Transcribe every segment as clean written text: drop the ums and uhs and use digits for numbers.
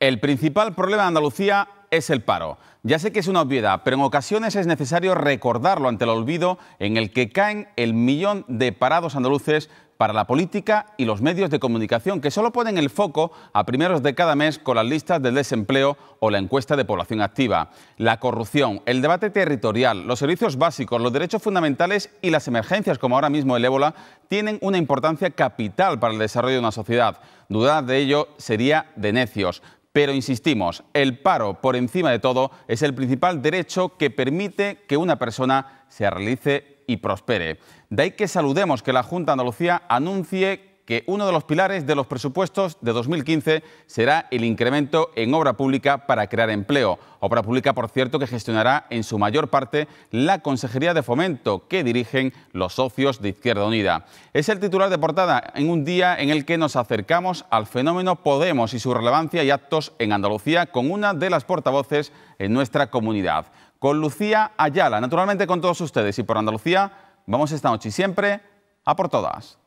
El principal problema de Andalucía es el paro. Ya sé que es una obviedad, pero en ocasiones es necesario recordarlo ante el olvido en el que caen el millón de parados andaluces para la política y los medios de comunicación, que solo ponen el foco a primeros de cada mes con las listas del desempleo o la encuesta de población activa. La corrupción, el debate territorial, los servicios básicos, los derechos fundamentales y las emergencias, como ahora mismo el ébola, tienen una importancia capital para el desarrollo de una sociedad. Dudar de ello sería de necios. Pero insistimos, el paro, por encima de todo, es el principal derecho que permite que una persona se realice y prospere. De ahí que saludemos que la Junta de Andalucía anuncie que uno de los pilares de los presupuestos de 2015 será el incremento en obra pública para crear empleo. Obra pública, por cierto, que gestionará en su mayor parte la Consejería de Fomento, que dirigen los socios de Izquierda Unida. Es el titular de portada en un día en el que nos acercamos al fenómeno Podemos y su relevancia y actos en Andalucía con una de las portavoces en nuestra comunidad, con Lucía Ayala. Naturalmente con todos ustedes y por Andalucía, vamos esta noche y siempre a por todas.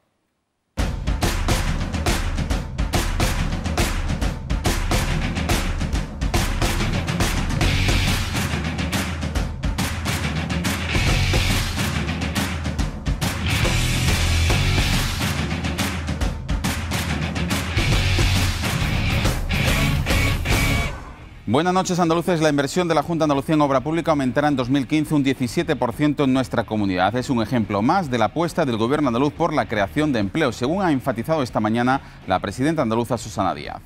Buenas noches, andaluces. La inversión de la Junta de Andalucía en obra pública aumentará en 2015 un 17% en nuestra comunidad. Es un ejemplo más de la apuesta del Gobierno andaluz por la creación de empleo, según ha enfatizado esta mañana la presidenta andaluza Susana Díaz.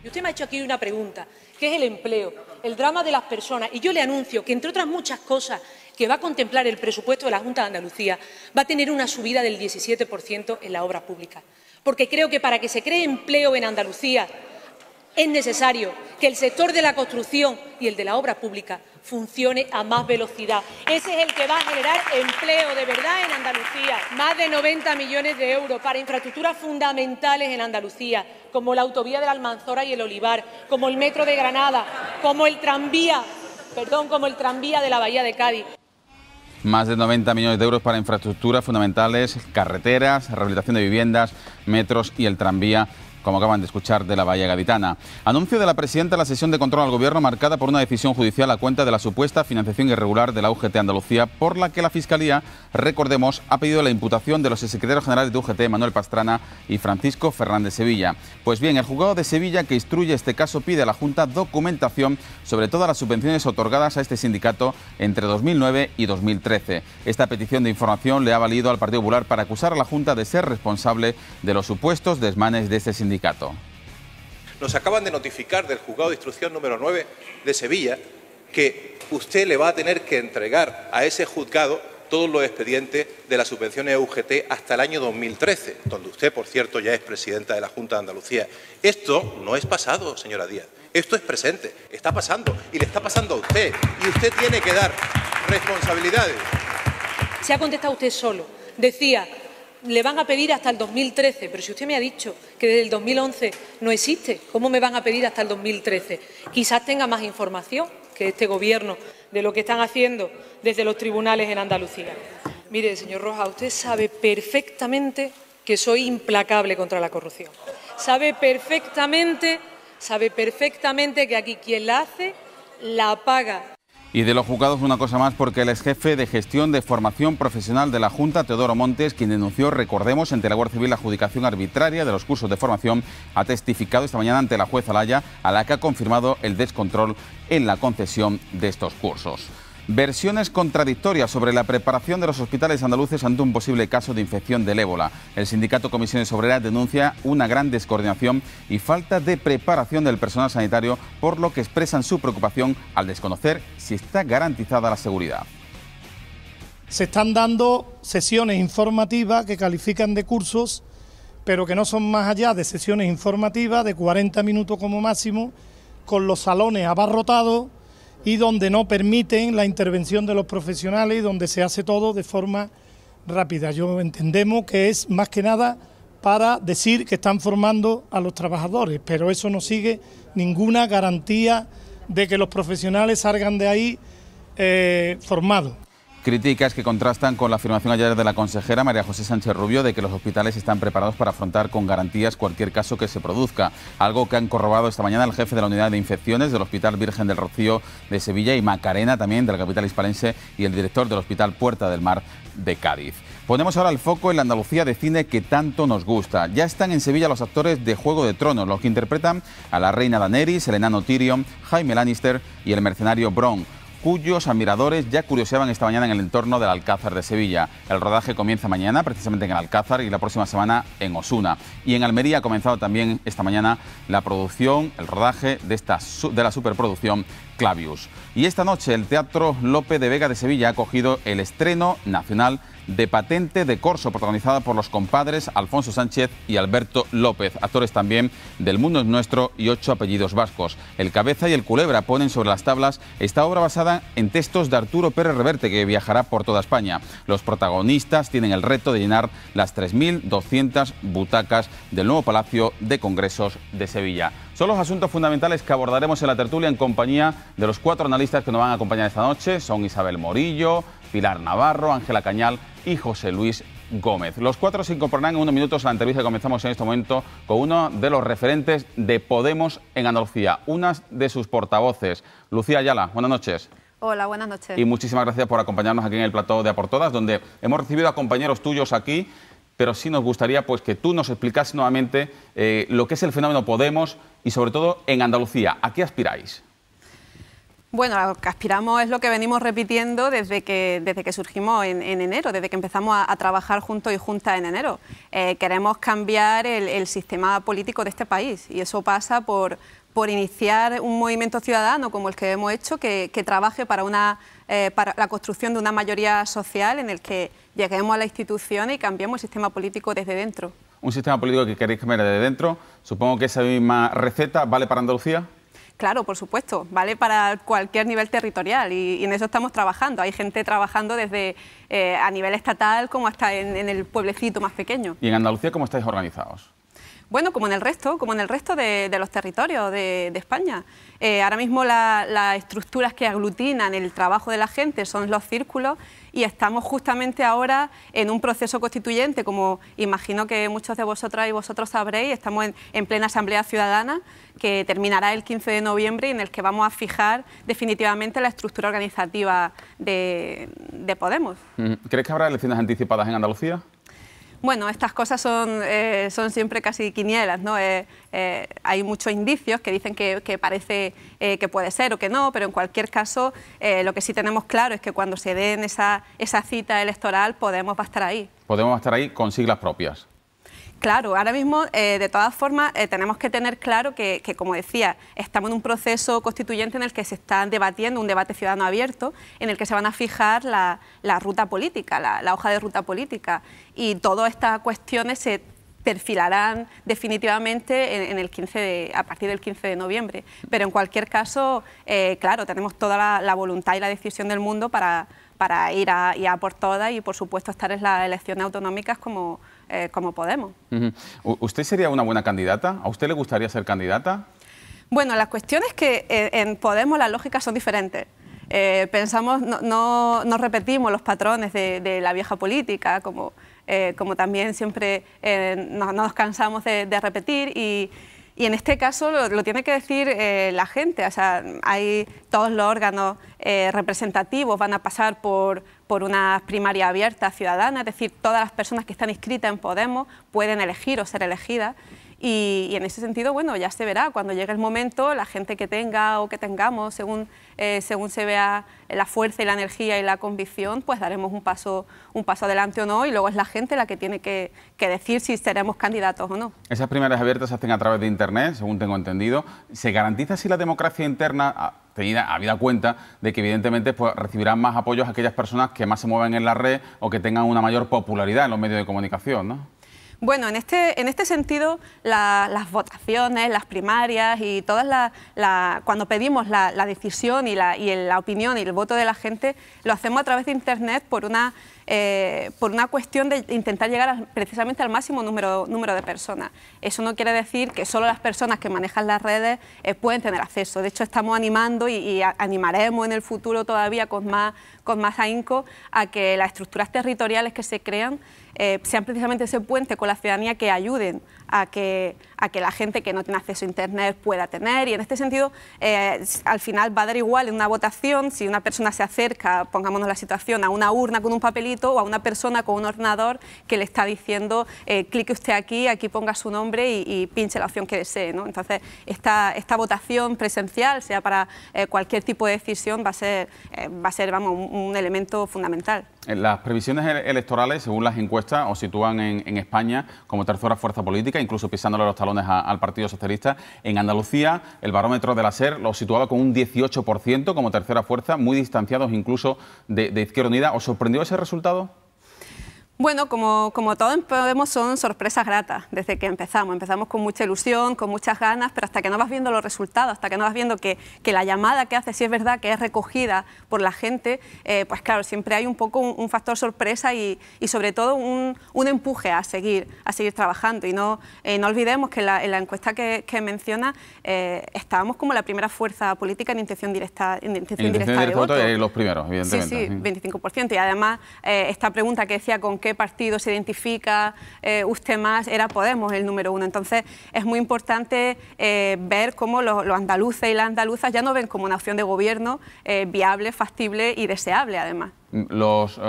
Y usted me ha hecho aquí una pregunta, ¿qué es el empleo? El drama de las personas. Y yo le anuncio que, entre otras muchas cosas que va a contemplar el presupuesto de la Junta de Andalucía, va a tener una subida del 17% en la obra pública. Porque creo que para que se cree empleo en Andalucía es necesario que el sector de la construcción y el de la obra pública funcione a más velocidad. Ese es el que va a generar empleo de verdad en Andalucía. Más de 90 millones de euros para infraestructuras fundamentales en Andalucía, como la autovía de la Almanzora y el Olivar, como el metro de Granada, como el tranvía de la Bahía de Cádiz. Más de 90 millones de euros para infraestructuras fundamentales, carreteras, rehabilitación de viviendas, metros y el tranvía, como acaban de escuchar, de la Bahía Gaditana. Anuncio de la presidenta de la sesión de control al Gobierno marcada por una decisión judicial a cuenta de la supuesta financiación irregular de la UGT Andalucía, por la que la Fiscalía, recordemos, ha pedido la imputación de los exsecretarios generales de UGT, Manuel Pastrana y Francisco Fernández Sevilla. Pues bien, el juzgado de Sevilla, que instruye este caso, pide a la Junta documentación sobre todas las subvenciones otorgadas a este sindicato entre 2009 y 2013. Esta petición de información le ha valido al Partido Popular para acusar a la Junta de ser responsable de los supuestos desmanes de este sindicato. Nos acaban de notificar del Juzgado de Instrucción número 9 de Sevilla que usted le va a tener que entregar a ese juzgado todos los expedientes de las subvenciones UGT hasta el año 2013, donde usted, por cierto, ya es presidenta de la Junta de Andalucía. Esto no es pasado, señora Díaz, esto es presente, está pasando y le está pasando a usted, y usted tiene que dar responsabilidades. Se ha contestado usted solo. Decía, le van a pedir hasta el 2013, pero si usted me ha dicho que desde el 2011 no existe, ¿cómo me van a pedir hasta el 2013? Quizás tenga más información que este Gobierno de lo que están haciendo desde los tribunales en Andalucía. Mire, señor Rojas, usted sabe perfectamente que soy implacable contra la corrupción. Sabe perfectamente que aquí quien la hace, la paga. Y de los juzgados una cosa más, porque el exjefe de gestión de formación profesional de la Junta, Teodoro Montes, quien denunció, recordemos, ante la Guardia Civil la adjudicación arbitraria de los cursos de formación, ha testificado esta mañana ante la jueza Alaya, a la que ha confirmado el descontrol en la concesión de estos cursos. Versiones contradictorias sobre la preparación de los hospitales andaluces ante un posible caso de infección del ébola. El sindicato Comisiones Obreras denuncia una gran descoordinación y falta de preparación del personal sanitario, por lo que expresan su preocupación al desconocer si está garantizada la seguridad. Se están dando sesiones informativas que califican de cursos, pero que no son más allá de sesiones informativas de 40 minutos como máximo, con los salones abarrotados, y donde no permiten la intervención de los profesionales y donde se hace todo de forma rápida. Yo entendemos que es más que nada para decir que están formando a los trabajadores, pero eso no sigue ninguna garantía de que los profesionales salgan de ahí formados. Críticas que contrastan con la afirmación ayer de la consejera María José Sánchez Rubio de que los hospitales están preparados para afrontar con garantías cualquier caso que se produzca. Algo que han corroborado esta mañana el jefe de la unidad de infecciones del Hospital Virgen del Rocío de Sevilla y Macarena, también de la capital hispalense, y el director del Hospital Puerta del Mar de Cádiz. Ponemos ahora el foco en la Andalucía de cine que tanto nos gusta. Ya están en Sevilla los actores de Juego de Tronos, los que interpretan a la reina Daenerys, el enano Tyrion, Jaime Lannister y el mercenario Bronn, cuyos admiradores ya curioseaban esta mañana en el entorno del Alcázar de Sevilla. El rodaje comienza mañana, precisamente en el Alcázar, y la próxima semana en Osuna. Y en Almería ha comenzado también esta mañana la producción, el rodaje de la superproducción Clavius. Y esta noche el Teatro Lope de Vega de Sevilla ha acogido el estreno nacional de Patente de Corso, protagonizada por los compadres Alfonso Sánchez y Alberto López, actores también del Mundo es Nuestro y 8 apellidos vascos. El Cabeza y el Culebra ponen sobre las tablas esta obra basada en textos de Arturo Pérez Reverte, que viajará por toda España. Los protagonistas tienen el reto de llenar las 3.200 butacas del nuevo Palacio de Congresos de Sevilla. Son los asuntos fundamentales que abordaremos en la tertulia en compañía de los 4 analistas que nos van a acompañar esta noche. Son Isabel Morillo, Pilar Navarro, Ángela Cañal y José Luis Gómez. Los 4 se incorporarán en unos minutos a la entrevista que comenzamos en este momento con uno de los referentes de Podemos en Andalucía, una de sus portavoces, Lucía Ayala. Buenas noches. Hola, buenas noches. Y muchísimas gracias por acompañarnos aquí en el plató de A por Todas, donde hemos recibido a compañeros tuyos aquí, pero sí nos gustaría pues que tú nos explicases nuevamente lo que es el fenómeno Podemos y sobre todo en Andalucía. ¿A qué aspiráis? Bueno, lo que aspiramos es lo que venimos repitiendo desde que surgimos en enero, desde que empezamos a trabajar juntos y juntas en enero. Queremos cambiar el sistema político de este país y eso pasa por iniciar un movimiento ciudadano como el que hemos hecho, que trabaje para la construcción de una mayoría social en el que lleguemos a las instituciones y cambiemos el sistema político desde dentro. Un sistema político que queréis cambiar desde dentro. Supongo que esa misma receta vale para Andalucía. Claro, por supuesto, vale para cualquier nivel territorial y en eso estamos trabajando. Hay gente trabajando desde a nivel estatal como hasta en el pueblecito más pequeño. ¿Y en Andalucía cómo estáis organizados? Bueno, como en el resto de los territorios de España. Ahora mismo las estructuras que aglutinan el trabajo de la gente son los círculos y estamos justamente ahora en un proceso constituyente, como imagino que muchos de vosotras y vosotros sabréis. Estamos en plena Asamblea Ciudadana que terminará el 15 de noviembre y en el que vamos a fijar definitivamente la estructura organizativa de Podemos. ¿Crees que habrá elecciones anticipadas en Andalucía? Bueno, estas cosas son siempre casi quinielas, ¿no? Hay muchos indicios que dicen que parece que puede ser o que no, pero en cualquier caso lo que sí tenemos claro es que cuando se den esa cita electoral Podemos va a estar ahí. Podemos va a estar ahí con siglas propias. Claro, ahora mismo, de todas formas, tenemos que tener claro que, como decía, estamos en un proceso constituyente en el que se está debatiendo, un debate ciudadano abierto, en el que se van a fijar la ruta política, la hoja de ruta política, y todas estas cuestiones se perfilarán definitivamente a partir del 15 de noviembre. Pero en cualquier caso, claro, tenemos toda la voluntad y la decisión del mundo para ir a por todas y, por supuesto, estar en las elecciones autonómicas como Podemos. ¿Usted sería una buena candidata? ¿A usted le gustaría ser candidata? Bueno, la cuestión es que en Podemos las lógicas son diferentes. Pensamos, no repetimos los patrones de la vieja política, como también siempre no nos cansamos de repetir y en este caso lo tiene que decir la gente. O sea, todos los órganos representativos van a pasar por unas primarias abiertas ciudadanas, es decir, todas las personas que están inscritas en Podemos pueden elegir o ser elegidas. Y en ese sentido, bueno, ya se verá cuando llegue el momento, la gente que tenga o que tengamos, según se vea la fuerza y la energía y la convicción, pues daremos un paso adelante o no, y luego es la gente la que tiene que decir si seremos candidatos o no. Esas primarias abiertas se hacen a través de Internet, según tengo entendido. ¿Se garantiza así la democracia interna, habida cuenta de que evidentemente pues, recibirán más apoyos aquellas personas que más se mueven en la red o que tengan una mayor popularidad en los medios de comunicación, ¿no? Bueno, en este sentido, las votaciones, las primarias y todas cuando pedimos la decisión y la opinión y el voto de la gente, lo hacemos a través de Internet por una cuestión de intentar llegar precisamente al máximo número de personas. Eso no quiere decir que solo las personas que manejan las redes pueden tener acceso. De hecho, estamos animando y animaremos en el futuro todavía con más ahínco a que las estructuras territoriales que se crean sean precisamente ese puente con la ciudadanía que ayuden a que la gente que no tiene acceso a Internet pueda tener. Y en este sentido, al final va a dar igual en una votación si una persona se acerca, pongámonos la situación, a una urna con un papelito o a una persona con un ordenador que le está diciendo clique usted aquí ponga su nombre y pinche la opción que desee, ¿no? Entonces, esta votación presencial, sea para cualquier tipo de decisión, va a ser vamos, un elemento fundamental. Las previsiones electorales, según las encuestas, os sitúan en España como tercera fuerza política, incluso pisándole los talones al Partido Socialista. En Andalucía, el barómetro de la SER lo situaba con un 18% como tercera fuerza, muy distanciados incluso de Izquierda Unida. ¿Os sorprendió ese resultado? Bueno, como todo en Podemos son sorpresas gratas desde que empezamos. Empezamos con mucha ilusión, con muchas ganas, pero hasta que no vas viendo los resultados, hasta que no vas viendo que la llamada que hace, si es verdad que es recogida por la gente, pues claro, siempre hay un poco un factor sorpresa y sobre todo un empuje a seguir trabajando. Y no olvidemos que en la encuesta que menciona estábamos como la primera fuerza política en intención directa de voto. Los primeros, evidentemente. Sí, 25%. Y además, esta pregunta que decía con qué partido se identifica usted más, era Podemos el número 1. Entonces, es muy importante ver cómo los andaluces y las andaluzas ya no ven como una opción de gobierno viable, factible y deseable, además. Los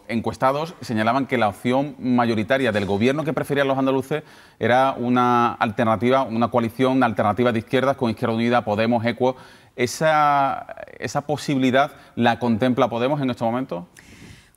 encuestados señalaban que la opción mayoritaria del gobierno que preferían los andaluces era una alternativa, una coalición, una alternativa de izquierdas con Izquierda Unida, Podemos, Equo. ¿Esa posibilidad la contempla Podemos en este momento?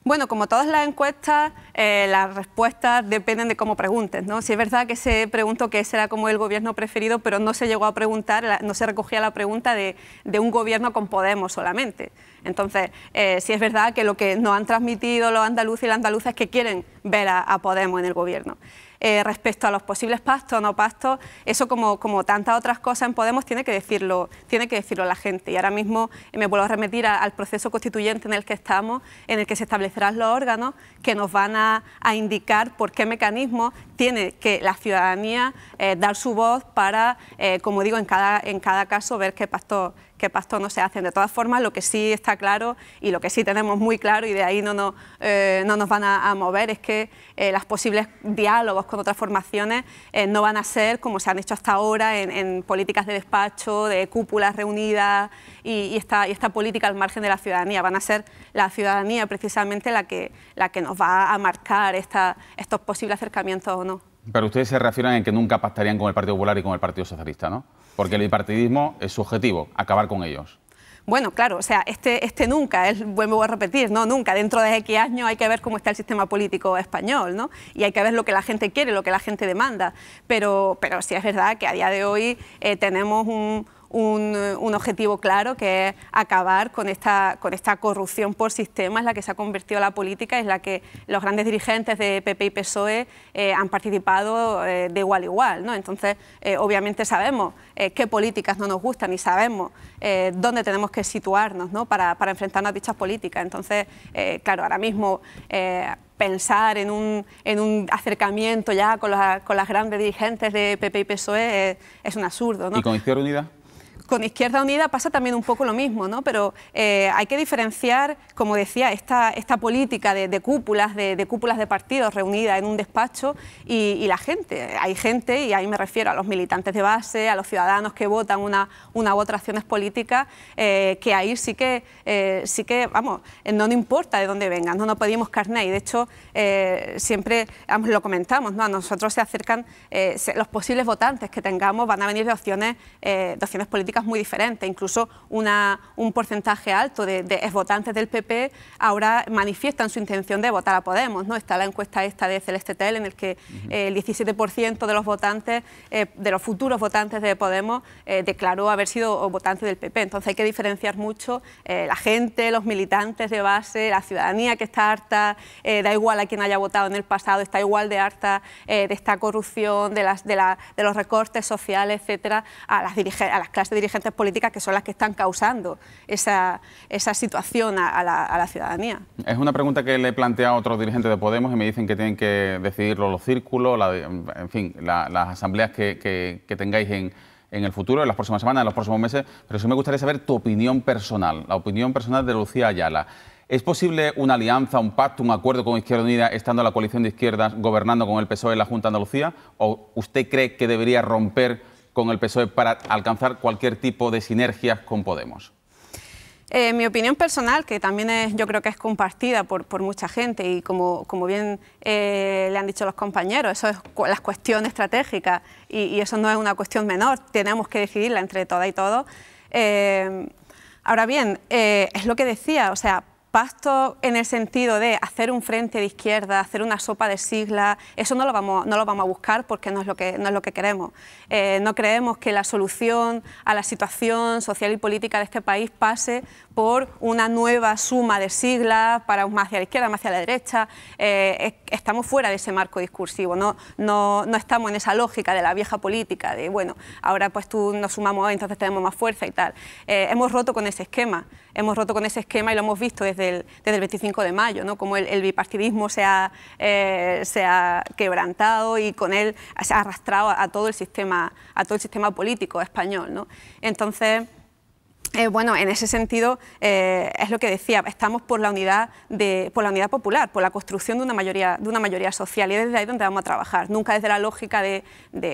Bueno, como todas las encuestas, las respuestas dependen de cómo preguntes, ¿no? Si es verdad que se preguntó qué será como el gobierno preferido, pero no se llegó a preguntar, no se recogía la pregunta de un gobierno con Podemos solamente. Entonces, sí es verdad que lo que nos han transmitido los andaluces y las andaluzas es que quieren ver a Podemos en el gobierno. Respecto a los posibles pactos o no pactos, eso como tantas otras cosas en Podemos tiene que decirlo la gente. Y ahora mismo me vuelvo a remitir al proceso constituyente en el que estamos, en el que se establecerán los órganos que nos van a indicar por qué mecanismos tiene que la ciudadanía dar su voz para, como digo, en cada caso ver qué pactos no se hacen. De todas formas, lo que sí está claro y lo que sí tenemos muy claro, y de ahí no nos van a mover, es que los posibles diálogos con otras formaciones no van a ser como se han hecho hasta ahora en políticas de despacho, de cúpulas reunidas y esta política al margen de la ciudadanía. Van a ser la ciudadanía precisamente la que nos va a marcar estos posibles acercamientos o no. Pero ustedes se refieren en que nunca pactarían con el Partido Popular y con el Partido Socialista, ¿no? Porque el bipartidismo es su objetivo, acabar con ellos. Bueno, claro, o sea, nunca, vuelvo a repetir, no, nunca. Dentro de X años hay que ver cómo está el sistema político español, ¿no? Y hay que ver lo que la gente quiere, lo que la gente demanda. Pero sí es verdad que a día de hoy tenemos un objetivo claro, que es acabar con esta corrupción por sistema en la que se ha convertido la política, en la que los grandes dirigentes de PP y PSOE han participado de igual a igual, ¿no? Entonces, obviamente sabemos qué políticas no nos gustan y sabemos dónde tenemos que situarnos, ¿no? para enfrentarnos a dichas políticas. Entonces, claro, ahora mismo pensar en un acercamiento ya con las grandes dirigentes de PP y PSOE es un absurdo, ¿no? ¿Y con Izquierda Unida? Con Izquierda Unida pasa también un poco lo mismo, ¿no? Pero hay que diferenciar, como decía, esta política de cúpulas de partidos reunidas en un despacho y la gente. Hay gente, y ahí me refiero a los militantes de base, a los ciudadanos que votan una u otra acciones políticas, que ahí sí que, vamos, no importa de dónde vengan, no pedimos carné. Y de hecho, siempre lo comentamos, ¿no? A nosotros se acercan los posibles votantes que tengamos, van a venir de opciones políticas políticas muy diferentes. Incluso un porcentaje alto de exvotantes del PP ahora manifiestan su intención de votar a Podemos, ¿no? Está la encuesta esta de Celeste Tel, en el que el 17% de los votantes, de los futuros votantes de Podemos, declaró haber sido votantes del PP. Entonces hay que diferenciar mucho la gente, los militantes de base, la ciudadanía que está harta, da igual a quien haya votado en el pasado, está igual de harta de esta corrupción, de los recortes sociales, etcétera, a las clases dirigentes políticas, que son las que están causando esa situación a la ciudadanía. Es una pregunta que le he planteado a otros dirigentes de Podemos y me dicen que tienen que decidirlo los círculos, en fin, las asambleas que tengáis en el futuro, en las próximas semanas, en los próximos meses, pero sí me gustaría saber tu opinión personal, la opinión personal de Lucía Ayala. ¿Es posible una alianza, un pacto, un acuerdo con Izquierda Unida estando la coalición de izquierdas gobernando con el PSOE en la Junta de Andalucía? ¿O usted cree que debería romper con el PSOE para alcanzar cualquier tipo de sinergias con Podemos? Mi opinión personal, que también yo creo que es compartida por mucha gente y como bien le han dicho los compañeros, eso es las cuestiones estratégicas y eso no es una cuestión menor, tenemos que decidirla entre todas y todos. Ahora bien, es lo que decía, o sea, pacto en el sentido de hacer un frente de izquierda, hacer una sopa de siglas, eso no lo vamos a buscar porque no es lo que queremos. No creemos que la solución a la situación social y política de este país pase por una nueva suma de siglas para más hacia la izquierda, más hacia la derecha. Estamos fuera de ese marco discursivo, no estamos en esa lógica de la vieja política, de bueno, ahora pues tú nos sumamos, entonces tenemos más fuerza y tal. Hemos roto con ese esquema. Hemos roto con ese esquema y lo hemos visto desde el 25 de mayo, ¿no? Como el bipartidismo se ha quebrantado y con él se ha arrastrado a todo el sistema político español, ¿no? Entonces, bueno, en ese sentido, es lo que decía, estamos por la unidad popular, por la construcción de una mayoría social, y es desde ahí donde vamos a trabajar, nunca desde la lógica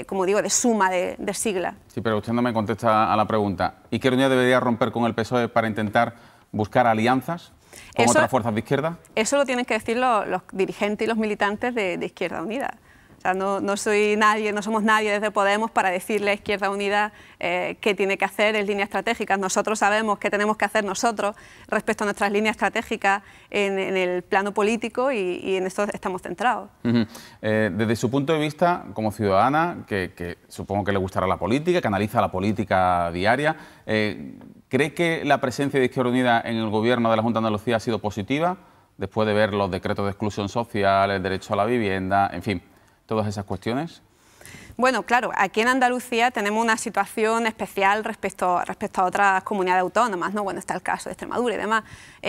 como digo, de suma de siglas. Sí, pero usted no me contesta a la pregunta. ¿Izquierda Unida debería romper con el PSOE para intentar buscar alianzas con otras fuerzas de izquierda? Eso lo tienen que decir los dirigentes y los militantes de Izquierda Unida. O sea, no soy nadie, no somos nadie desde Podemos para decirle a Izquierda Unida qué tiene que hacer en líneas estratégicas. Nosotros sabemos qué tenemos que hacer nosotros respecto a nuestras líneas estratégicas en el plano político y en esto estamos centrados. Desde su punto de vista, como ciudadana, que supongo que le gustará la política, que analiza la política diaria, ¿cree que la presencia de Izquierda Unida en el gobierno de la Junta de Andalucía ha sido positiva? Después de ver los decretos de exclusión social, el derecho a la vivienda, en fin, todas esas cuestiones. Bueno, claro, aquí en Andalucía tenemos una situación especial respecto a otras comunidades autónomas, ¿no? Bueno, está el caso de Extremadura y demás.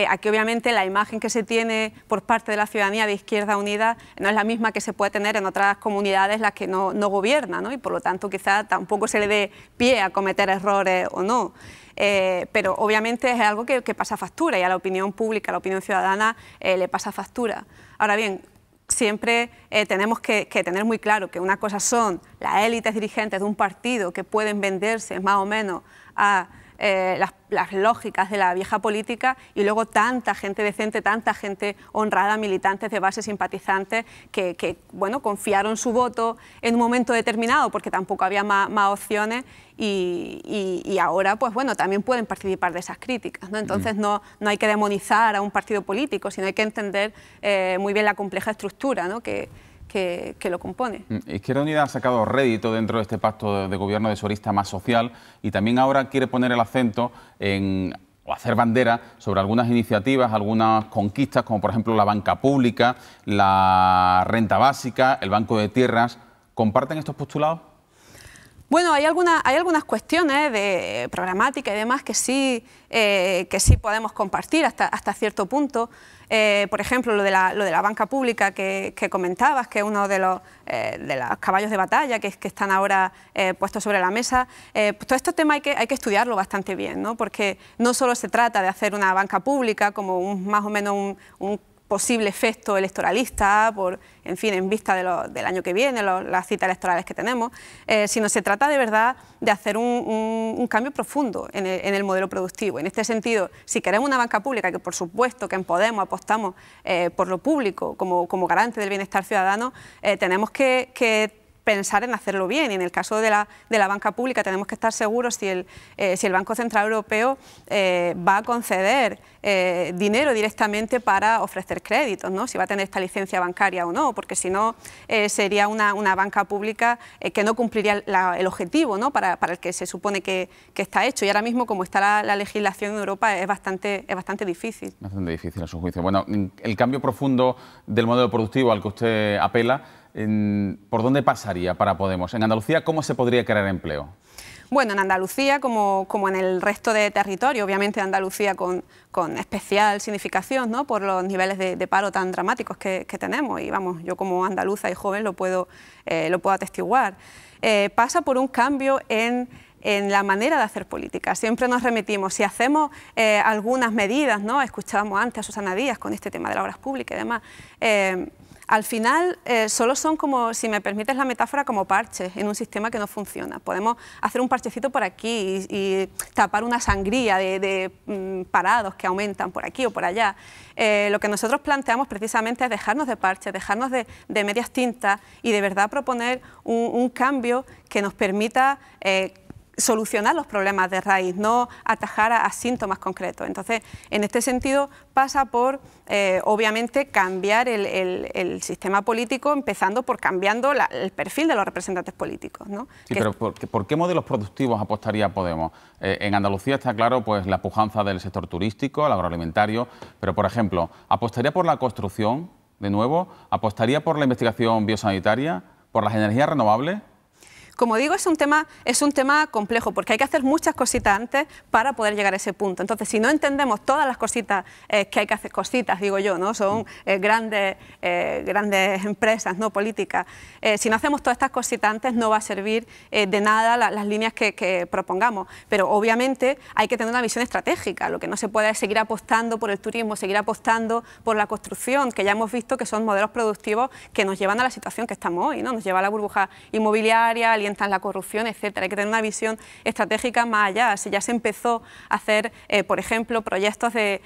Aquí obviamente la imagen que se tiene por parte de la ciudadanía de Izquierda Unida no es la misma que se puede tener en otras comunidades las que no gobiernan, ¿no? Y por lo tanto quizá tampoco se le dé pie a cometer errores o no. Pero obviamente es algo que pasa factura y a la opinión pública, a la opinión ciudadana le pasa factura. Ahora bien, siempre tenemos que tener muy claro que una cosa son las élites dirigentes de un partido que pueden venderse más o menos a las lógicas de la vieja política y luego tanta gente decente, tanta gente honrada, militantes de base, simpatizantes que bueno, confiaron su voto en un momento determinado porque tampoco había más opciones y ahora pues bueno, también pueden participar de esas críticas, ¿no? Entonces no hay que demonizar a un partido político, sino hay que entender muy bien la compleja estructura, ¿no? que lo compone. Izquierda Unida ha sacado rédito dentro de este pacto de gobierno de su arista más social y también ahora quiere poner el acento o hacer bandera sobre algunas iniciativas, algunas conquistas, como por ejemplo la banca pública, la renta básica, el banco de tierras. ¿Comparten estos postulados? Bueno, hay algunas cuestiones de programática y demás que sí podemos compartir hasta cierto punto. Por ejemplo, lo de la banca pública que comentabas, que es uno de los caballos de batalla que están ahora puestos sobre la mesa. Pues todo este tema hay que estudiarlo bastante bien, ¿no? Porque no solo se trata de hacer una banca pública como más o menos un posible efecto electoralista, en fin, en vista del año que viene, las citas electorales que tenemos, sino se trata de verdad de hacer un cambio profundo en el modelo productivo. En este sentido, si queremos una banca pública, que por supuesto que en Podemos apostamos por lo público como garante del bienestar ciudadano, tenemos que pensar en hacerlo bien. Y en el caso de la banca pública tenemos que estar seguros si el Banco Central Europeo va a conceder dinero directamente para ofrecer créditos, ¿no? Si va a tener esta licencia bancaria o no, porque si no sería una banca pública que no cumpliría el objetivo, ¿no? para el que se supone que está hecho. Y ahora mismo, como está la legislación en Europa, es bastante difícil. Bastante difícil a su juicio. Bueno, el cambio profundo del modelo productivo al que usted apela, ¿por dónde pasaría para Podemos? En Andalucía, ¿cómo se podría crear empleo? Bueno, en Andalucía, como en el resto de territorio, obviamente Andalucía con especial significación, ¿no? Por los niveles de paro tan dramáticos que tenemos, y vamos, yo como andaluza y joven lo puedo atestiguar. Pasa por un cambio en la manera de hacer política. Siempre nos remitimos, si hacemos algunas medidas, ¿no? Escuchábamos antes a Susana Díaz con este tema de las obras públicas y demás, al final solo son como, si me permites la metáfora, como parches en un sistema que no funciona. Podemos hacer un parchecito por aquí y tapar una sangría de parados que aumentan por aquí o por allá. Lo que nosotros planteamos precisamente es dejarnos de parches, dejarnos de medias tintas y de verdad proponer un cambio que nos permita solucionar los problemas de raíz, no atajar a síntomas concretos. Entonces, en este sentido, pasa por, obviamente, cambiar el sistema político, empezando por cambiando el perfil de los representantes políticos, ¿no? Sí, pero ¿por qué modelos productivos apostaría Podemos? En Andalucía está claro pues la pujanza del sector turístico, el agroalimentario, pero, por ejemplo, ¿apostaría por la construcción, de nuevo? ¿Apostaría por la investigación biosanitaria? ¿Por las energías renovables? Como digo, es un tema complejo, porque hay que hacer muchas cositas antes para poder llegar a ese punto. Entonces, si no entendemos todas las cositas que hay que hacer, cositas, digo yo, ¿no? Son grandes empresas, ¿no? Políticas. Si no hacemos todas estas cositas antes, no va a servir de nada las líneas que propongamos. Pero obviamente hay que tener una visión estratégica. Lo que no se puede es seguir apostando por el turismo, seguir apostando por la construcción, que ya hemos visto que son modelos productivos que nos llevan a la situación que estamos hoy, ¿no? Nos lleva a la burbuja inmobiliaria, alientan la corrupción, etcétera. Hay que tener una visión estratégica más allá. Si ya se empezó a hacer, por ejemplo, proyectos de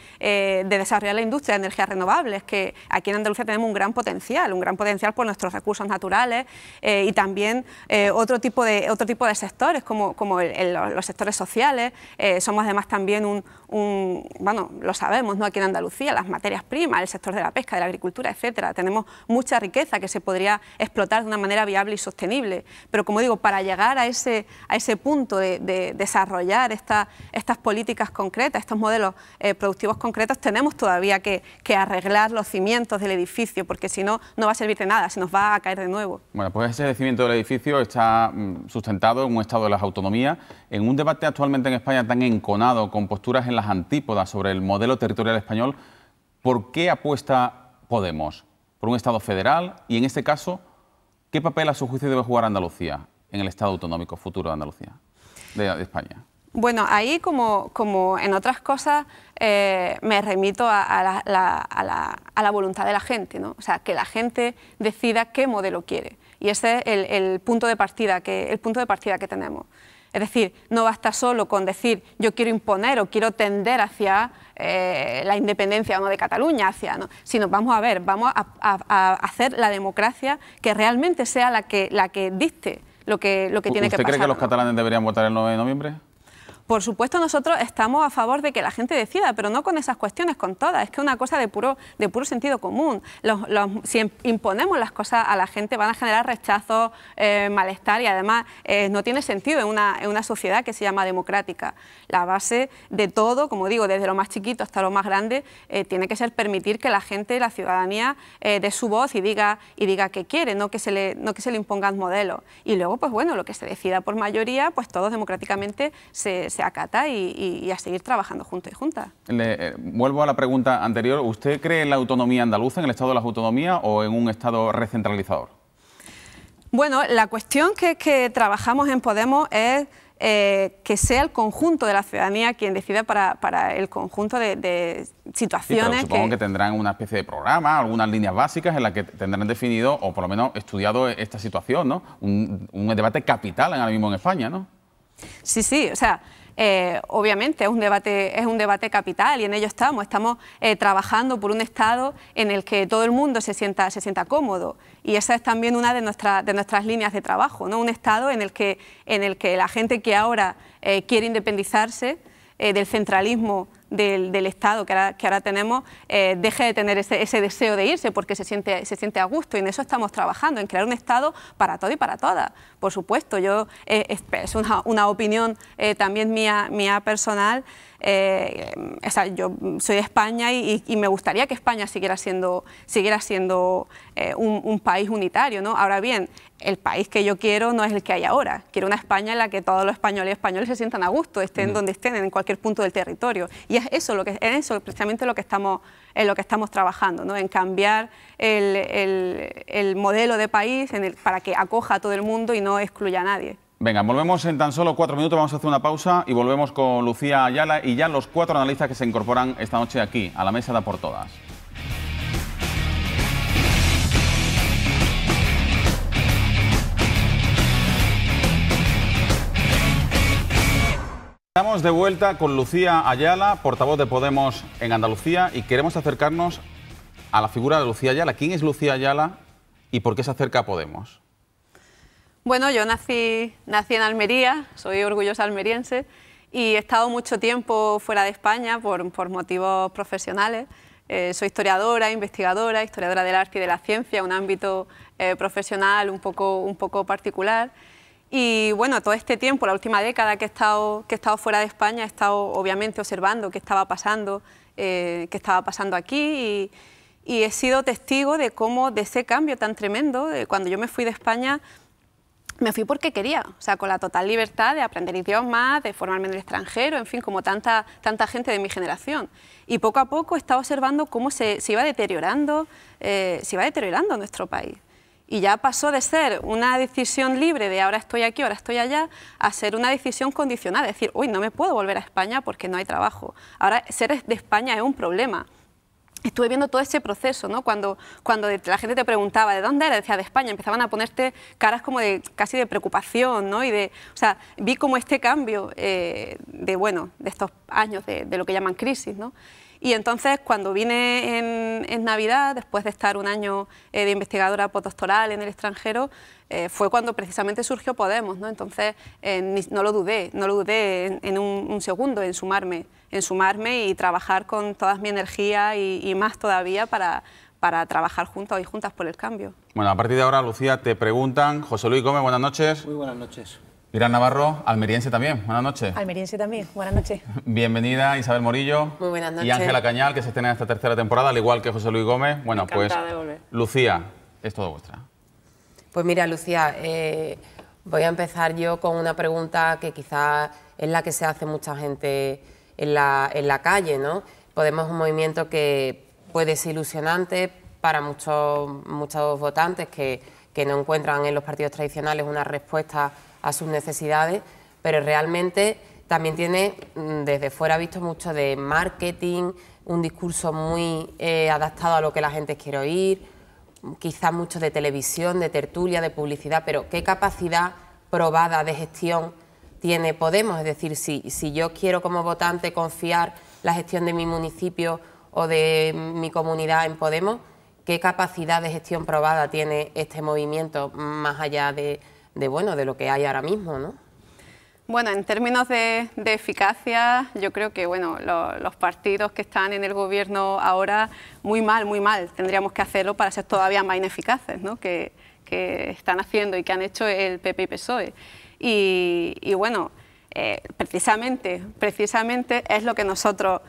desarrollar la industria de energías renovables, que aquí en Andalucía tenemos un gran potencial por nuestros recursos naturales y también otro tipo de sectores, como los sectores sociales. Somos además también bueno, lo sabemos, ¿no? Aquí en Andalucía, las materias primas, el sector de la pesca, de la agricultura, etcétera. Tenemos mucha riqueza que se podría explotar de una manera viable y sostenible. Pero, como digo, para llegar a ese punto de desarrollar estas políticas concretas, estos modelos productivos concretos, tenemos todavía que arreglar los cimientos del edificio, porque si no, no va a servir de nada, se nos va a caer de nuevo. Bueno, pues ese cimiento del edificio está sustentado en un estado de las autonomías, en un debate actualmente en España tan enconado, con posturas en las antípodas sobre el modelo territorial español. ¿Por qué apuesta Podemos? ¿Por un Estado federal? Y en este caso, ¿qué papel a su juicio debe jugar Andalucía en el Estado autonómico futuro de Andalucía, de España? Bueno, ahí como en otras cosas me remito a la voluntad de la gente, ¿no? O sea, que la gente decida qué modelo quiere. Y ese es el punto de partida que tenemos. Es decir, no basta solo con decir yo quiero imponer o quiero tender hacia la independencia o no de Cataluña, sino vamos a hacer la democracia que realmente sea la que dicte lo que tiene que pasar. ¿Usted cree que los catalanes deberían votar el 9 de noviembre? Por supuesto, nosotros estamos a favor de que la gente decida, pero no con esas cuestiones, con todas. Es que es una cosa de puro sentido común. Si imponemos las cosas a la gente van a generar rechazo, malestar y además no tiene sentido en una sociedad que se llama democrática. La base de todo, como digo, desde lo más chiquito hasta lo más grande, tiene que ser permitir que la gente, la ciudadanía, dé su voz y diga qué quiere, no que se le impongan modelos. Y luego, pues bueno, lo que se decida por mayoría, pues todos democráticamente se acata y a seguir trabajando juntos y juntas. Vuelvo a la pregunta anterior. ¿Usted cree en la autonomía andaluza, en el estado de las autonomías o en un estado recentralizador? Bueno, la cuestión que trabajamos en Podemos es que sea el conjunto de la ciudadanía quien decida para el conjunto de situaciones. Sí, pero supongo que tendrán una especie de programa, algunas líneas básicas en las que tendrán definido o por lo menos estudiado esta situación, ¿no? Un debate capital ahora mismo en España, ¿no? Sí, o sea, obviamente es un debate capital y en ello estamos trabajando por un Estado en el que todo el mundo se sienta cómodo, y esa es también una de nuestras líneas de trabajo, ¿no? Un Estado en el que la gente que ahora quiere independizarse del centralismo del Estado que ahora tenemos, deje de tener ese deseo de irse porque se siente a gusto, y en eso estamos trabajando, en crear un Estado para todo y para todas. Por supuesto, es una opinión también mía personal. Yo soy de España y me gustaría que España siguiera siendo un país unitario, ¿no? Ahora bien, el país que yo quiero no es el que hay ahora. Quiero una España en la que todos los españoles y españoles se sientan a gusto, estén donde estén, en cualquier punto del territorio. Y es eso, precisamente lo que estamos trabajando, ¿no? En cambiar el modelo de país para que acoja a todo el mundo y no excluya a nadie. Venga, volvemos en tan solo 4 minutos, vamos a hacer una pausa y volvemos con Lucía Ayala y ya los 4 analistas que se incorporan esta noche aquí, a la mesa de A por Todas. Estamos de vuelta con Lucía Ayala, portavoz de Podemos en Andalucía, y queremos acercarnos a la figura de Lucía Ayala. ¿Quién es Lucía Ayala y por qué se acerca a Podemos? Bueno, yo nací en Almería, soy orgullosa almeriense y he estado mucho tiempo fuera de España por motivos profesionales. Soy historiadora, investigadora, historiadora del arte y de la ciencia, un ámbito profesional un poco particular. Y bueno, todo este tiempo, la última década que he estado fuera de España, he estado obviamente observando qué estaba pasando aquí y he sido testigo de ese cambio tan tremendo. Cuando yo me fui de España, me fui porque quería, o sea, con la total libertad de aprender idiomas, de formarme en el extranjero, en fin, como tanta gente de mi generación. Y poco a poco he estado observando cómo se iba deteriorando nuestro país. Y ya pasó de ser una decisión libre de ahora estoy aquí, ahora estoy allá, a ser una decisión condicionada, es decir, uy, no me puedo volver a España porque no hay trabajo. Ahora, ser de España es un problema. Estuve viendo todo ese proceso, ¿no? Cuando la gente te preguntaba ¿de dónde eres? Decía de España, empezaban a ponerte caras como casi de preocupación, ¿no? O sea, vi como este cambio de estos años de lo que llaman crisis, ¿no? Y entonces cuando vine en Navidad, después de estar un año de investigadora postdoctoral en el extranjero, fue cuando precisamente surgió Podemos, ¿no? Entonces no lo dudé en un segundo en sumarme y trabajar con toda mi energía y más todavía para trabajar juntos y juntas por el cambio. Bueno, a partir de ahora, Lucía, te preguntan. José Luis Gómez, buenas noches. Muy buenas noches. Irán Navarro, almeriense también, buenas noches. Almeriense también, buenas noches. Bienvenida Isabel Morillo. Muy buenas noches. Y Ángela Cañal, que se estrena esta tercera temporada, al igual que José Luis Gómez. Bueno, pues Lucía, es todo vuestra. Pues mira, Lucía, voy a empezar yo con una pregunta que quizás es la que se hace mucha gente en la calle, ¿no? Podemos es un movimiento que puede ser ilusionante para muchos votantes que no encuentran en los partidos tradicionales una respuesta a sus necesidades, pero realmente también tiene desde fuera visto mucho de marketing, un discurso muy adaptado a lo que la gente quiere oír, quizás mucho de televisión, de tertulia, de publicidad, pero ¿qué capacidad probada de gestión tiene Podemos? Es decir, si yo quiero como votante confiar la gestión de mi municipio o de mi comunidad en Podemos, ¿qué capacidad de gestión probada tiene este movimiento más allá de lo que hay ahora mismo, ¿no? Bueno, en términos de eficacia, yo creo que los partidos que están en el gobierno ahora, muy mal, tendríamos que hacerlo para ser todavía más ineficaces, ¿no? que están haciendo y que han hecho el PP y PSOE. Y bueno, precisamente es lo que nosotros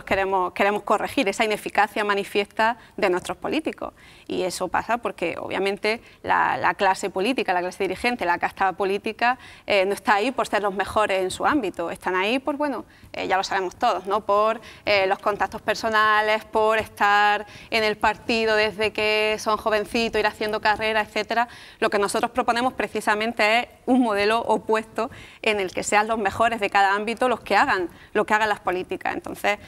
queremos corregir, esa ineficacia manifiesta de nuestros políticos. Y eso pasa porque obviamente la clase política, la clase dirigente, la casta política no está ahí por ser los mejores en su ámbito, están ahí por, ya lo sabemos todos, ¿no? Por los contactos personales, por estar en el partido desde que son jovencitos, ir haciendo carrera, etcétera. Lo que nosotros proponemos precisamente es un modelo opuesto en el que sean los mejores de cada ámbito los que hagan las políticas. Entonces,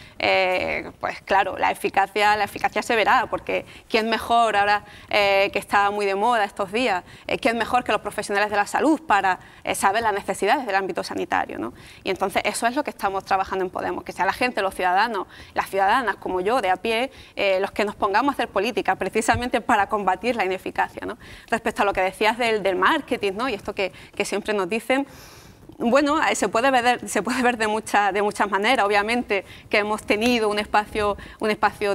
pues claro, la eficacia se verá, porque ¿quién mejor ahora que está muy de moda estos días? ¿Quién mejor que los profesionales de la salud para saber las necesidades del ámbito sanitario, ¿no? Y entonces eso es lo que estamos trabajando en Podemos, que sea la gente, los ciudadanos, las ciudadanas como yo de a pie, los que nos pongamos a hacer política precisamente para combatir la ineficacia, ¿no? Respecto a lo que decías del marketing, ¿no? Y esto que siempre nos dicen. Bueno, se puede ver de muchas maneras. Obviamente que hemos tenido un espacio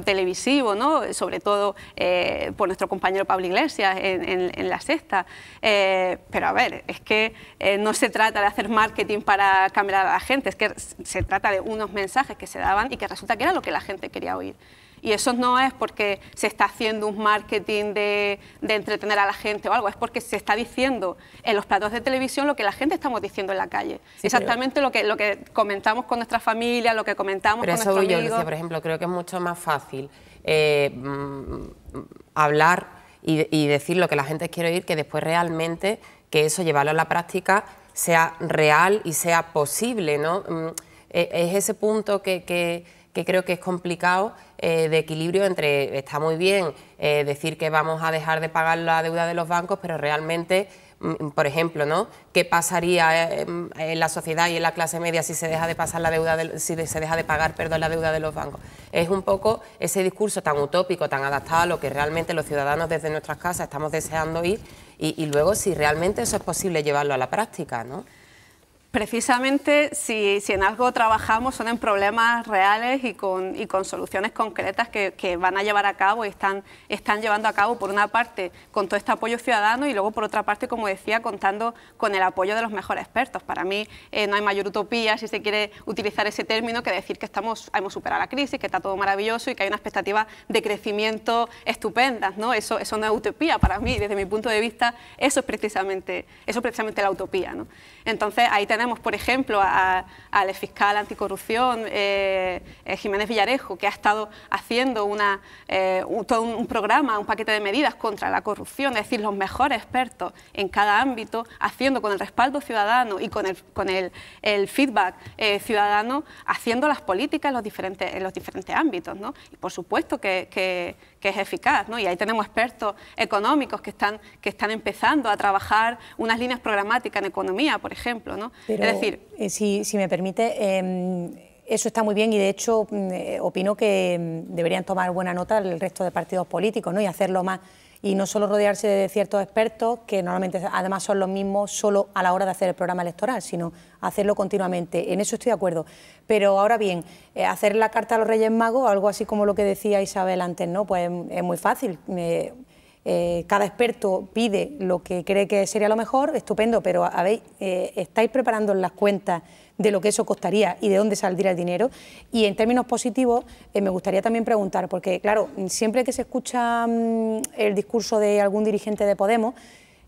televisivo, ¿no? Sobre todo por nuestro compañero Pablo Iglesias en La Sexta. Pero a ver, es que no se trata de hacer marketing para cambiar a la gente, es que se trata de unos mensajes que se daban y que resulta que era lo que la gente quería oír. Y eso no es porque se está haciendo un marketing de entretener a la gente o algo, es porque se está diciendo en los platos de televisión lo que la gente estamos diciendo en la calle. Sí, exactamente lo que comentamos con nuestra familia, lo que comentamos con nuestros amigos. Lucía, por ejemplo, creo que es mucho más fácil hablar y decir lo que la gente quiere oír, que después realmente que eso, llevarlo a la práctica, sea real y sea posible, ¿no? Es ese punto que creo que es complicado, de equilibrio entre, está muy bien decir que vamos a dejar de pagar la deuda de los bancos, pero realmente, por ejemplo, ¿no? ¿Qué pasaría en la sociedad y en la clase media si se deja de pasar la deuda, si se deja de pagar, perdón, la deuda de los bancos? Es un poco ese discurso tan utópico, tan adaptado a lo que realmente los ciudadanos desde nuestras casas estamos deseando oír, y luego si realmente eso es posible llevarlo a la práctica, ¿no? Precisamente, si en algo trabajamos son en problemas reales y con soluciones concretas que van a llevar a cabo y están llevando a cabo, por una parte, con todo este apoyo ciudadano y luego, por otra parte, como decía, contando con el apoyo de los mejores expertos. Para mí no hay mayor utopía, si se quiere utilizar ese término, que decir que hemos superado la crisis, que está todo maravilloso y que hay una expectativa de crecimiento estupenda, ¿no? Eso no es utopía para mí, desde mi punto de vista, eso es precisamente la utopía, ¿no? Entonces, ahí tenemos, por ejemplo, al fiscal anticorrupción Jiménez Villarejo, que ha estado haciendo todo un programa, un paquete de medidas contra la corrupción, es decir, los mejores expertos en cada ámbito, haciendo con el respaldo ciudadano y con el feedback ciudadano, haciendo las políticas en los diferentes ámbitos, ¿no? Y por supuesto que es eficaz, ¿no? Y ahí tenemos expertos económicos que están empezando a trabajar unas líneas programáticas en economía, por ejemplo, ¿no? Pero, es decir, si me permite, eso está muy bien y de hecho opino que deberían tomar buena nota el resto de partidos políticos, ¿no? Y hacerlo más, y no solo rodearse de ciertos expertos que normalmente además son los mismos solo a la hora de hacer el programa electoral, sino hacerlo continuamente. En eso estoy de acuerdo. Pero ahora bien, hacer la carta a los Reyes Magos, algo así como lo que decía Isabel antes, ¿no? Pues es muy fácil. Cada experto pide lo que cree que sería lo mejor, estupendo, pero ¿estáis preparando las cuentas de lo que eso costaría y de dónde saldría el dinero? Y en términos positivos, me gustaría también preguntar, porque claro, siempre que se escucha el discurso de algún dirigente de Podemos,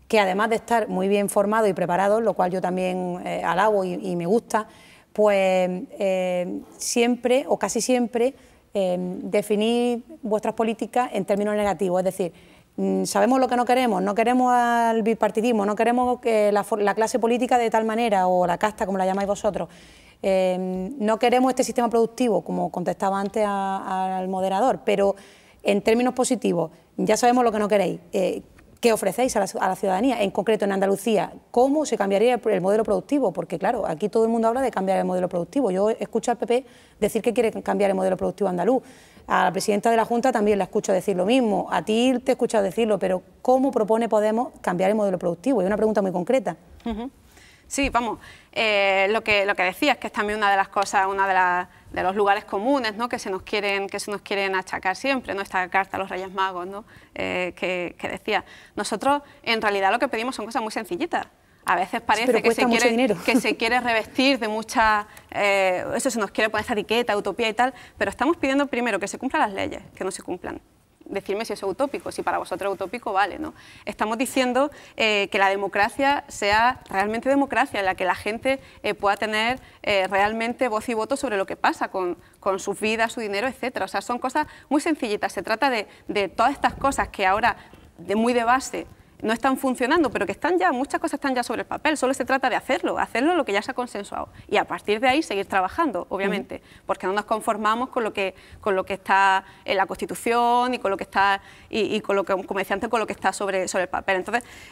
que además de estar muy bien formado y preparado, lo cual yo también alabo y me gusta, pues siempre o casi siempre definir vuestras políticas en términos negativos, es decir, sabemos lo que no queremos al bipartidismo, no queremos que la clase política de tal manera, o la casta, como la llamáis vosotros, no queremos este sistema productivo, como contestaba antes al moderador, pero en términos positivos, ya sabemos lo que no queréis. ¿Qué ofrecéis a la ciudadanía? En concreto, en Andalucía, ¿cómo se cambiaría el modelo productivo? Porque, claro, aquí todo el mundo habla de cambiar el modelo productivo. Yo escucho al PP decir que quiere cambiar el modelo productivo andaluz. A la presidenta de la Junta también la escucho decir lo mismo. A ti te he escuchado decirlo, pero ¿cómo propone Podemos cambiar el modelo productivo? Es una pregunta muy concreta. Sí, vamos, lo que decías, que es también una de las cosas, de los lugares comunes, ¿no? que se nos quieren achacar siempre, ¿no? Esta carta a los Reyes Magos, ¿no? que decía. Nosotros, en realidad, lo que pedimos son cosas muy sencillitas. A veces parece que se quiere revestir de mucha... eso se nos quiere poner esa etiqueta, utopía y tal, pero estamos pidiendo primero que se cumplan las leyes, que no se cumplan. Decirme si eso es utópico, si para vosotros es utópico, vale, ¿no? Estamos diciendo que la democracia sea realmente democracia, en la que la gente pueda tener realmente voz y voto sobre lo que pasa con sus vidas, su dinero, etcétera. O sea, son cosas muy sencillitas. Se trata de todas estas cosas que ahora, muy de base, no están funcionando, pero que están ya, muchas cosas están ya sobre el papel, solo se trata de hacerlo lo que ya se ha consensuado y a partir de ahí seguir trabajando, obviamente, porque no nos conformamos con lo que está en la Constitución y con lo que está, y con lo que, como decía antes, con lo que está sobre el papel.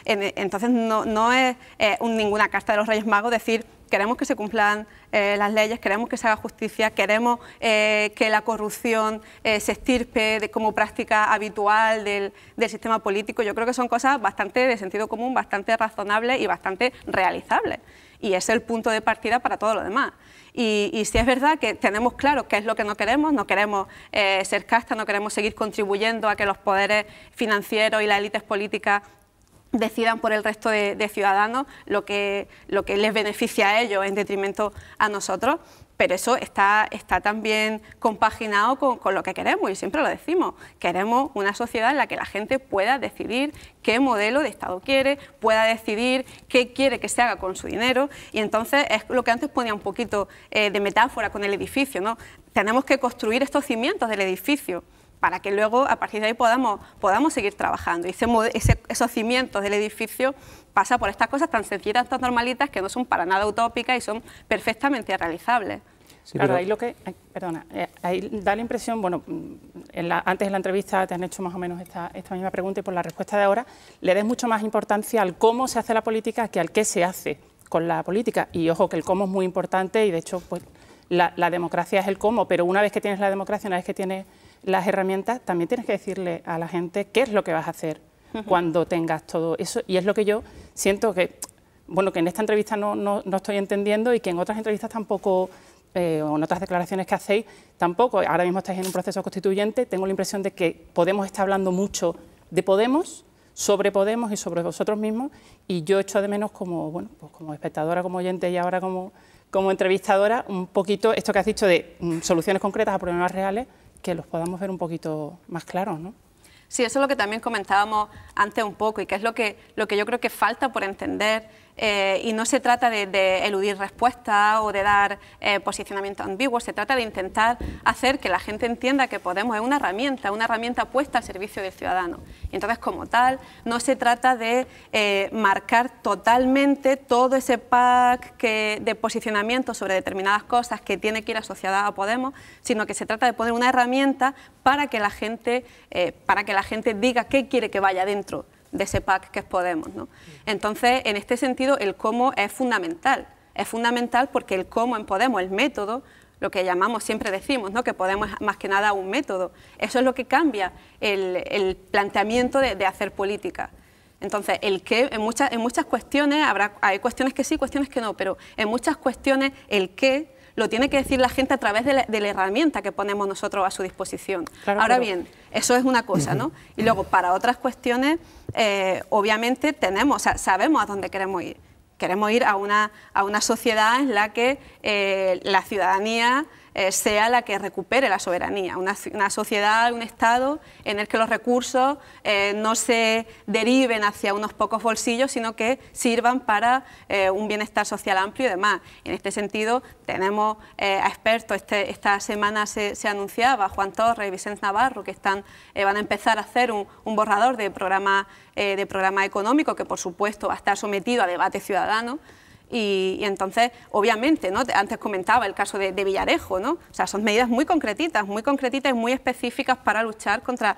Entonces no es ninguna carta de los Reyes Magos decir queremos que se cumplan las leyes, queremos que se haga justicia, queremos que la corrupción se extirpe como práctica habitual del sistema político. Yo creo que son cosas bastante de sentido común, bastante razonables y bastante realizables. Y es el punto de partida para todo lo demás. Y sí es verdad que tenemos claro qué es lo que no queremos ser castas, no queremos seguir contribuyendo a que los poderes financieros y las élites políticas decidan por el resto de ciudadanos lo que les beneficia a ellos en detrimento a nosotros, pero eso está también compaginado con lo que queremos, y siempre lo decimos, queremos una sociedad en la que la gente pueda decidir qué modelo de Estado quiere, pueda decidir qué quiere que se haga con su dinero, y entonces es lo que antes ponía un poquito de metáfora con el edificio, ¿no? Tenemos que construir estos cimientos del edificio, para que luego, a partir de ahí, podamos seguir trabajando. Y esos cimientos del edificio pasa por estas cosas tan sencillas, tan normalitas, que no son para nada utópicas y son perfectamente realizables. Sí, claro, ahí ahí da la impresión, bueno, antes en la entrevista te han hecho más o menos esta misma pregunta, y por la respuesta de ahora le des mucho más importancia al cómo se hace la política que al qué se hace con la política. Y ojo, que el cómo es muy importante, y de hecho pues la democracia es el cómo, pero una vez que tienes la democracia, una vez que tienes las herramientas, también tienes que decirle a la gente qué es lo que vas a hacer cuando tengas todo eso, y es lo que yo siento que, bueno, que en esta entrevista no estoy entendiendo, y que en otras entrevistas tampoco, o en otras declaraciones que hacéis, tampoco. Ahora mismo estáis en un proceso constituyente, tengo la impresión de que Podemos está hablando mucho de Podemos, sobre Podemos y sobre vosotros mismos, y yo echo de menos como, bueno, pues como espectadora, como oyente y ahora como entrevistadora, un poquito esto que has dicho de soluciones concretas a problemas reales, que los podamos ver un poquito más claros, ¿no? Sí, eso es lo que también comentábamos antes un poco, y que es lo que yo creo que falta por entender, y no se trata de eludir respuestas o de dar posicionamientos ambiguos, se trata de intentar hacer que la gente entienda que Podemos es una herramienta puesta al servicio del ciudadano. Y entonces, como tal, no se trata de marcar totalmente todo ese pack de posicionamiento sobre determinadas cosas que tiene que ir asociada a Podemos, sino que se trata de poner una herramienta para que la gente diga qué quiere que vaya dentro de ese pack que es Podemos, ¿no? Entonces, en este sentido, el cómo es fundamental porque el cómo en Podemos, el método, lo que llamamos, siempre decimos, ¿no?, que Podemos es más que nada un método, eso es lo que cambia el planteamiento de hacer política. Entonces, el qué, en muchas cuestiones, hay cuestiones que sí, cuestiones que no, pero en muchas cuestiones el qué lo tiene que decir la gente a través de la herramienta que ponemos nosotros a su disposición. Claro, ahora bien, eso es una cosa, ¿no? Y luego, para otras cuestiones, obviamente sabemos a dónde queremos ir. Queremos ir a una sociedad en la que la ciudadanía sea la que recupere la soberanía, una sociedad, un Estado en el que los recursos no se deriven hacia unos pocos bolsillos, sino que sirvan para un bienestar social amplio y demás. En este sentido, tenemos a expertos, esta semana se anunciaba, Juan Torres y Vicente Navarro, que van a empezar a hacer un borrador de programa económico, que por supuesto va a estar sometido a debate ciudadano. Y entonces, obviamente, ¿no?, antes comentaba el caso de Villarejo, ¿no? O sea, son medidas muy concretitas y muy específicas para luchar contra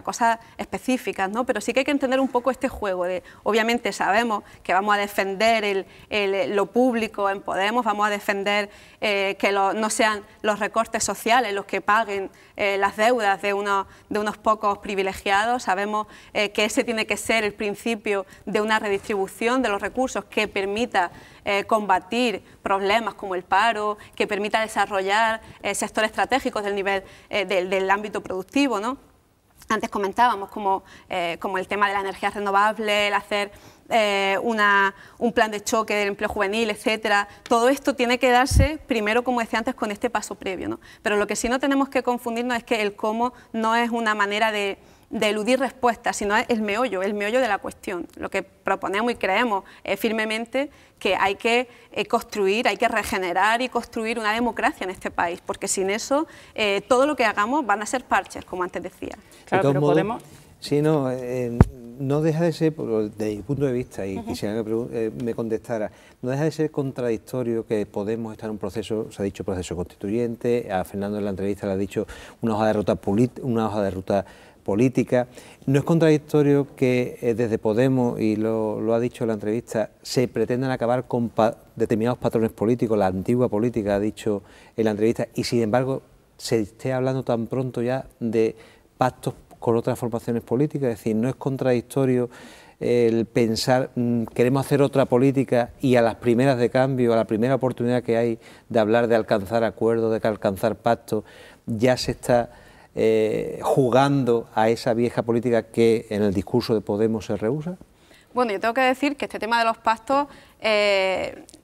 cosas específicas, ¿no? Pero sí que hay que entender un poco este juego de, obviamente sabemos que vamos a defender lo público en Podemos, vamos a defender que no sean los recortes sociales los que paguen las deudas de unos pocos privilegiados, sabemos que ese tiene que ser el principio de una redistribución de los recursos que permita combatir problemas como el paro, que permita desarrollar sectores estratégicos del ámbito productivo, ¿no? Antes comentábamos como el tema de la energía renovable, el hacer un plan de choque del empleo juvenil, etcétera. Todo esto tiene que darse primero, como decía antes, con este paso previo, ¿no? Pero lo que sí no tenemos que confundirnos es que el cómo no es una manera de eludir respuestas, sino es el meollo de la cuestión. Lo que proponemos y creemos firmemente que hay que construir, hay que regenerar y construir una democracia en este país, porque sin eso todo lo que hagamos van a ser parches, como antes decía. Claro, pero Podemos... Sí, no, no deja de ser, desde mi punto de vista, y quisiera que me contestara, no deja de ser contradictorio que Podemos está en un proceso, se ha dicho proceso constituyente, a Fernando en la entrevista le ha dicho una hoja de ruta política. ¿No es contradictorio que desde Podemos, y lo ha dicho en la entrevista, se pretendan acabar con determinados patrones políticos, la antigua política, ha dicho en la entrevista, y sin embargo se esté hablando tan pronto ya de pactos con otras formaciones políticas? Es decir, ¿no es contradictorio el pensar queremos hacer otra política y a las primeras de cambio, a la primera oportunidad que hay de hablar de alcanzar acuerdos, de alcanzar pactos, ya se está jugando a esa vieja política que en el discurso de Podemos se rehúsa? Bueno, yo tengo que decir que este tema de los pactos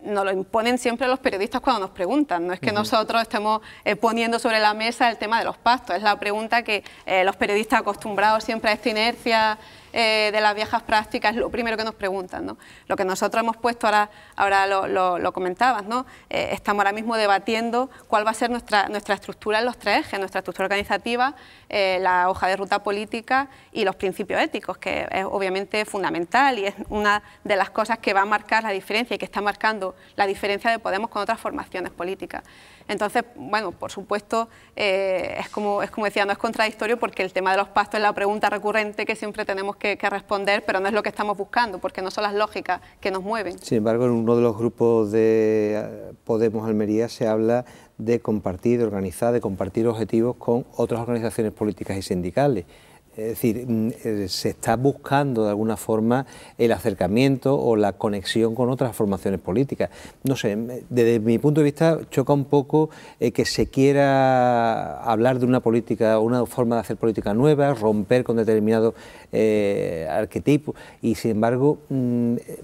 nos lo imponen siempre los periodistas cuando nos preguntan. No es que nosotros estemos poniendo sobre la mesa el tema de los pactos, es la pregunta que los periodistas acostumbrados siempre a esta inercia de las viejas prácticas es lo primero que nos preguntan, ¿no? Lo que nosotros hemos puesto, ahora lo comentabas, ¿no? Estamos ahora mismo debatiendo cuál va a ser nuestra estructura en los tres ejes, nuestra estructura organizativa, la hoja de ruta política y los principios éticos, que es obviamente fundamental y es una de las cosas que va a marcar la diferencia y que está marcando la diferencia de Podemos con otras formaciones políticas. Entonces, bueno, por supuesto, es como decía, no es contradictorio porque el tema de los pactos es la pregunta recurrente que siempre tenemos que responder, pero no es lo que estamos buscando, porque no son las lógicas que nos mueven. Sin embargo, en uno de los grupos de Podemos Almería se habla de compartir, de organizar, de compartir objetivos con otras organizaciones políticas y sindicales. Es decir, se está buscando de alguna forma el acercamiento o la conexión con otras formaciones políticas. No sé, desde mi punto de vista choca un poco que se quiera hablar de una política, una forma de hacer política nueva, romper con determinados arquetipos y sin embargo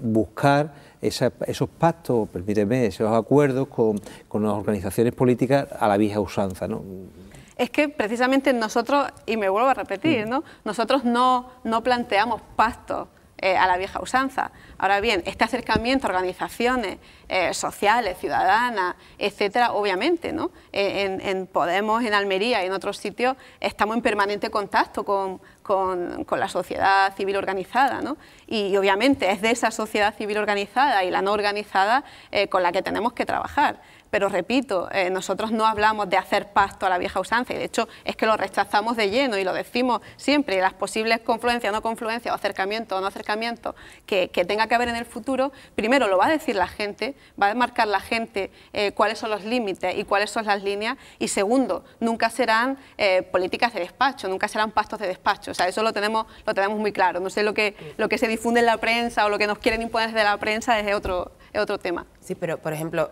buscar esos pactos, permíteme, esos acuerdos con las organizaciones políticas a la vieja usanza, ¿no? Es que precisamente nosotros, y me vuelvo a repetir, ¿no? Nosotros no planteamos pactos a la vieja usanza. Ahora bien, este acercamiento a organizaciones sociales, ciudadanas, etcétera, obviamente, ¿no? En Podemos, en Almería y en otros sitios estamos en permanente contacto con la sociedad civil organizada, ¿no? Y obviamente es de esa sociedad civil organizada y la no organizada con la que tenemos que trabajar. Pero repito, nosotros no hablamos de hacer pacto a la vieja usanza y de hecho es que lo rechazamos de lleno y lo decimos siempre, las posibles confluencias o no confluencias o acercamientos o no acercamientos que tenga que haber en el futuro, primero lo va a decir la gente, va a marcar la gente cuáles son los límites y cuáles son las líneas y segundo, nunca serán políticas de despacho, nunca serán pactos de despacho, o sea, eso lo tenemos muy claro, no sé lo que se difunde en la prensa o lo que nos quieren imponer desde la prensa es otro tema. Sí, pero por ejemplo,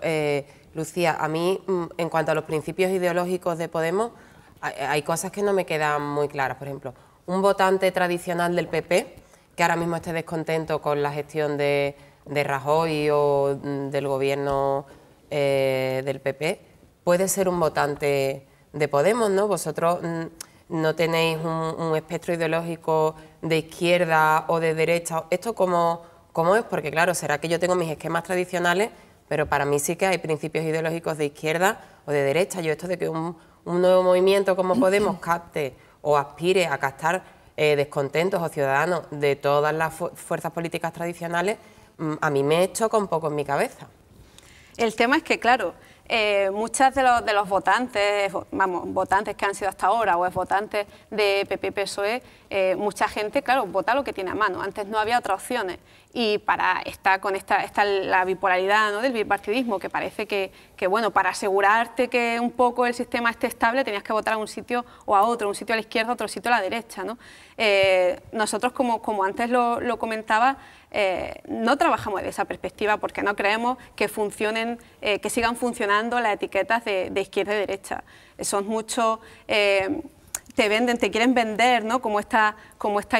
Lucía, a mí, en cuanto a los principios ideológicos de Podemos, hay cosas que no me quedan muy claras. Por ejemplo, un votante tradicional del PP, que ahora mismo esté descontento con la gestión de Rajoy o del gobierno del PP, puede ser un votante de Podemos, ¿no? Vosotros no tenéis un espectro ideológico de izquierda o de derecha. ¿Esto cómo es? Porque claro, será que yo tengo mis esquemas tradicionales, pero para mí sí que hay principios ideológicos de izquierda o de derecha. Yo esto de que un nuevo movimiento como Podemos capte o aspire a captar descontentos o ciudadanos de todas las fuerzas políticas tradicionales, a mí me choca un poco en mi cabeza. El tema es que, claro, muchas de los votantes, votantes que han sido hasta ahora o votantes de PP-PSOE, mucha gente, claro, vota lo que tiene a mano. Antes no había otras opciones y para la bipolaridad, ¿no?, del bipartidismo, que parece que bueno, para asegurarte que un poco el sistema esté estable tenías que votar a un sitio o a otro, un sitio a la izquierda, otro sitio a la derecha, ¿no? Nosotros, como antes lo comentaba, no trabajamos desde esa perspectiva porque no creemos que que sigan funcionando las etiquetas de izquierda y derecha. Son muchos, te quieren vender, ¿no?, como estas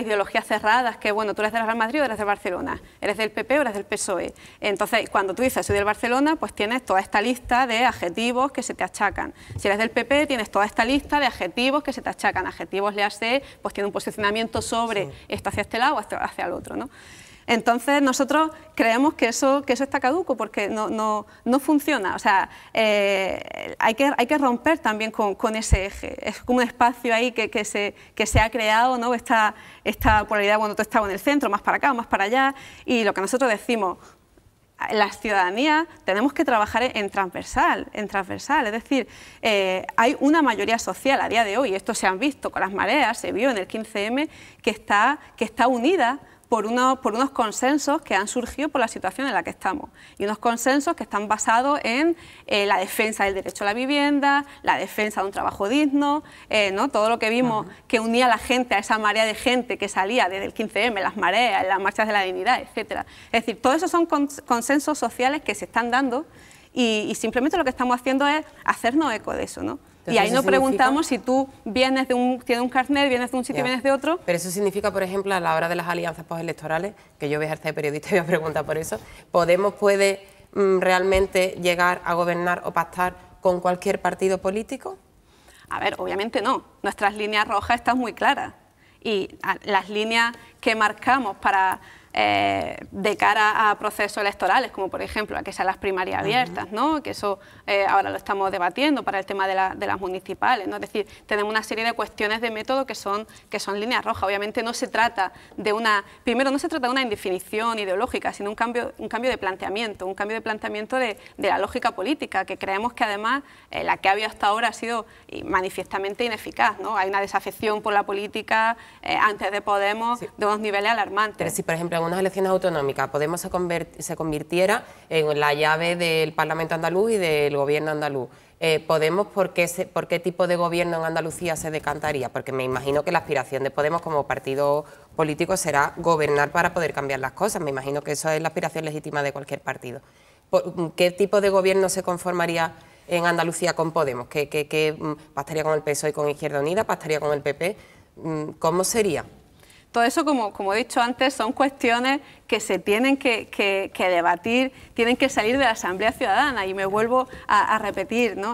ideologías cerradas, que bueno, tú eres del Real Madrid o eres del Barcelona, eres del PP o eres del PSOE. Entonces, cuando tú dices soy del Barcelona, pues tienes toda esta lista de adjetivos que se te achacan. Si eres del PP, tienes toda esta lista de adjetivos que se te achacan. Adjetivos, léase, pues tiene un posicionamiento sobre esto hacia este lado o hacia el otro, ¿no? Entonces nosotros creemos que eso está caduco porque no funciona. O sea, hay que romper también con ese eje. Es como un espacio ahí que se ha creado, ¿no? Esta polaridad, bueno, tú estás en el centro, más para acá, más para allá, y lo que nosotros decimos, la ciudadanía tenemos que trabajar en transversal, es decir, hay una mayoría social a día de hoy, esto se han visto con las mareas, se vio en el 15M, que está unida por unos consensos que han surgido por la situación en la que estamos, y unos consensos que están basados en la defensa del derecho a la vivienda, la defensa de un trabajo digno, ¿no? Todo lo que vimos que unía a la gente, a esa marea de gente que salía desde el 15M, las mareas, las marchas de la dignidad, etcétera. Es decir, todo eso son consensos sociales que se están dando y simplemente lo que estamos haciendo es hacernos eco de eso, ¿no? Entonces, y ahí nos preguntamos si tú tienes un carnet, vienes de un sitio y vienes de otro. Pero eso significa, por ejemplo, a la hora de las alianzas postelectorales, que yo voy a ejercer de periodista y voy a preguntar por eso, ¿Podemos puede realmente llegar a gobernar o pactar con cualquier partido político? A ver, obviamente no. Nuestras líneas rojas están muy claras. Y las líneas que marcamos para de cara a procesos electorales, como por ejemplo a que sean las primarias abiertas, ¿no? Que eso ahora lo estamos debatiendo para el tema de las municipales, ¿no? Es decir, tenemos una serie de cuestiones de método que son líneas rojas. Obviamente no se trata de primero no se trata de una indefinición ideológica, sino un cambio de planteamiento, de la lógica política, que creemos que además la que ha habido hasta ahora ha sido manifiestamente ineficaz, ¿no? Hay una desafección por la política antes de Podemos de unos niveles alarmantes. Pero si, por ejemplo, en unas elecciones autonómicas Podemos se convirtiera en la llave del Parlamento andaluz y del gobierno andaluz, Podemos, ¿por qué tipo de gobierno en Andalucía se decantaría? Porque me imagino que la aspiración de Podemos como partido político será gobernar para poder cambiar las cosas. Me imagino que eso es la aspiración legítima de cualquier partido. ¿Qué tipo de gobierno se conformaría en Andalucía con Podemos? ¿Qué pactaría con el PSOE y con Izquierda Unida? ¿Pactaría con el PP? ¿Cómo sería? Todo eso, como he dicho antes, son cuestiones que se tienen que debatir, tienen que salir de la Asamblea Ciudadana, y me vuelvo a repetir, ¿no?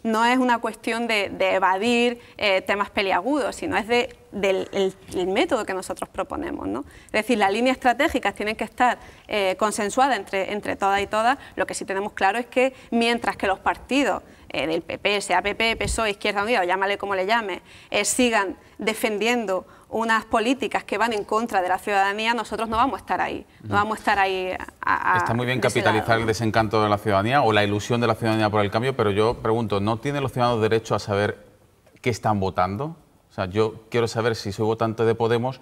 No es una cuestión de evadir temas peliagudos, sino es del método que nosotros proponemos, ¿no? Es decir, las líneas estratégicas tienen que estar consensuadas entre todas y todas. Lo que sí tenemos claro es que mientras que los partidos del PP, sea PP, PSOE, Izquierda Unida, o llámale como le llame, sigan defendiendo unas políticas que van en contra de la ciudadanía, nosotros no vamos a estar ahí. No vamos a estar ahí Está muy bien capitalizar el desencanto de la ciudadanía o la ilusión de la ciudadanía por el cambio, pero yo pregunto, ¿no tienen los ciudadanos derecho a saber qué están votando? O sea, yo quiero saber, si soy votante de Podemos,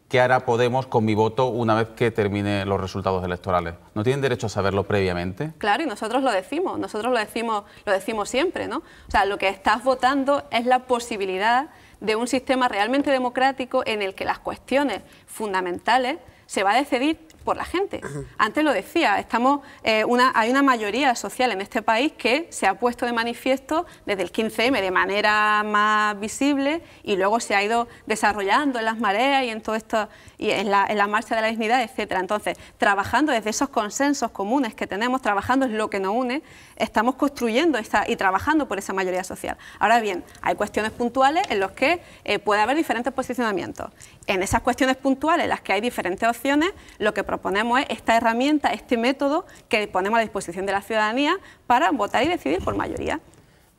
¿qué hará Podemos con mi voto una vez que termine los resultados electorales? ¿No tienen derecho a saberlo previamente? Claro, y nosotros lo decimos siempre, ¿no? O sea, lo que estás votando es la posibilidad de un sistema realmente democrático en el que las cuestiones fundamentales se va a decidir por la gente. Antes lo decía, hay una mayoría social en este país que se ha puesto de manifiesto desde el 15M de manera más visible, y luego se ha ido desarrollando en las mareas y en todo esto, y en la marcha de la dignidad, etcétera. Entonces, trabajando desde esos consensos comunes que tenemos, trabajando en lo que nos une, estamos construyendo y trabajando por esa mayoría social. Ahora bien, hay cuestiones puntuales en las que puede haber diferentes posicionamientos. En esas cuestiones puntuales, en las que hay diferentes opciones, lo que proponemos es esta herramienta, este método que ponemos a disposición de la ciudadanía para votar y decidir por mayoría.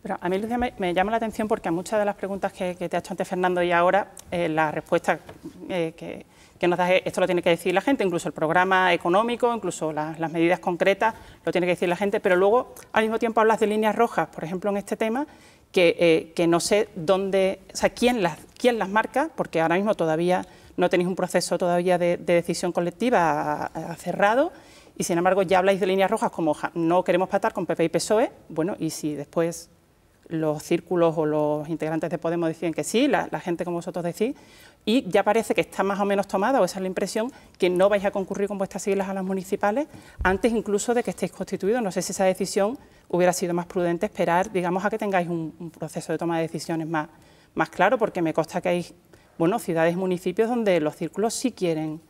Pero a mí, Lucía, me llama la atención porque a muchas de las preguntas que te ha hecho antes Fernando y ahora, la respuesta que nos da es, esto lo tiene que decir la gente, incluso el programa económico, incluso las medidas concretas, lo tiene que decir la gente, pero luego al mismo tiempo hablas de líneas rojas, por ejemplo, en este tema, que no sé dónde, o sea, quién las marca, porque ahora mismo todavía no tenéis un proceso todavía de decisión colectiva cerrado, y sin embargo ya habláis de líneas rojas como no queremos pactar con PP y PSOE, bueno, y si después los círculos o los integrantes de Podemos deciden que sí, la gente como vosotros decís, y ya parece que está más o menos tomada, o esa es la impresión, que no vais a concurrir con vuestras siglas a las municipales, antes incluso de que estéis constituidos. No sé si esa decisión hubiera sido más prudente esperar, digamos, a que tengáis un proceso de toma de decisiones más claro, porque me consta que hay, bueno, ciudades y municipios donde los círculos sí quieren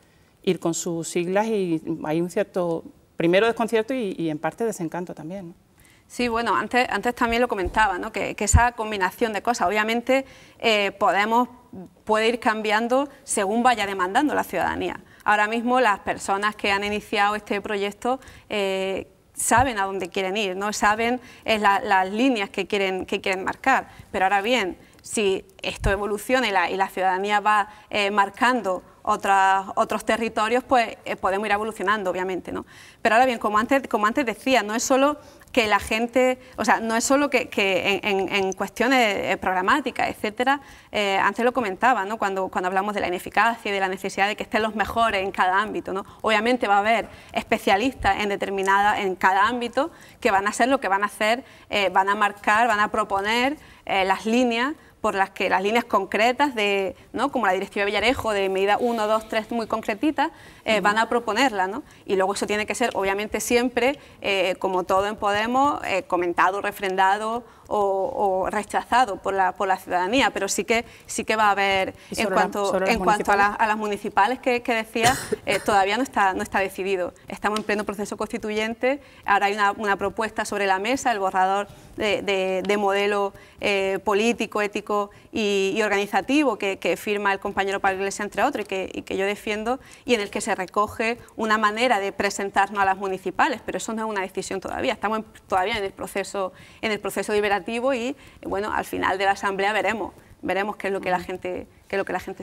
ir con sus siglas y hay un cierto, primero desconcierto y en parte desencanto también, ¿no? Sí, bueno, antes también lo comentaba, ¿no? que esa combinación de cosas, obviamente Podemos puede ir cambiando según vaya demandando la ciudadanía. Ahora mismo las personas que han iniciado este proyecto saben a dónde quieren ir, ¿no? Saben las líneas que quieren marcar, pero ahora bien, si esto evoluciona y la ciudadanía va marcando otros territorios, pues podemos ir evolucionando, obviamente, ¿no? Pero ahora bien, como antes decía, no es solo que la gente, o sea, no es solo que en cuestiones programáticas, etcétera, antes lo comentaba, ¿no? Cuando hablamos de la ineficacia y de la necesidad de que estén los mejores en cada ámbito, ¿no? Obviamente va a haber especialistas en cada ámbito que van a hacer lo que van a hacer, van a marcar, van a proponer las líneas por las líneas concretas, ¿no? Como la Directiva Villarejo, de medida 1, 2, 3 muy concretitas, van a proponerla, ¿no? Y luego eso tiene que ser, obviamente, siempre, como todo en Podemos, comentado, refrendado o rechazado por la ciudadanía, pero sí que va a haber, en cuanto a las municipales que decía, todavía no está decidido. Estamos en pleno proceso constituyente, ahora hay una propuesta sobre la mesa, el borrador de modelo político, ético y organizativo que firma el compañero Pablo Iglesias, entre otros, y que yo defiendo, y en el que se recoge una manera de presentarnos a las municipales, pero eso no es una decisión todavía, estamos todavía en el proceso deliberativo y, bueno, al final de la asamblea veremos qué es lo que la gente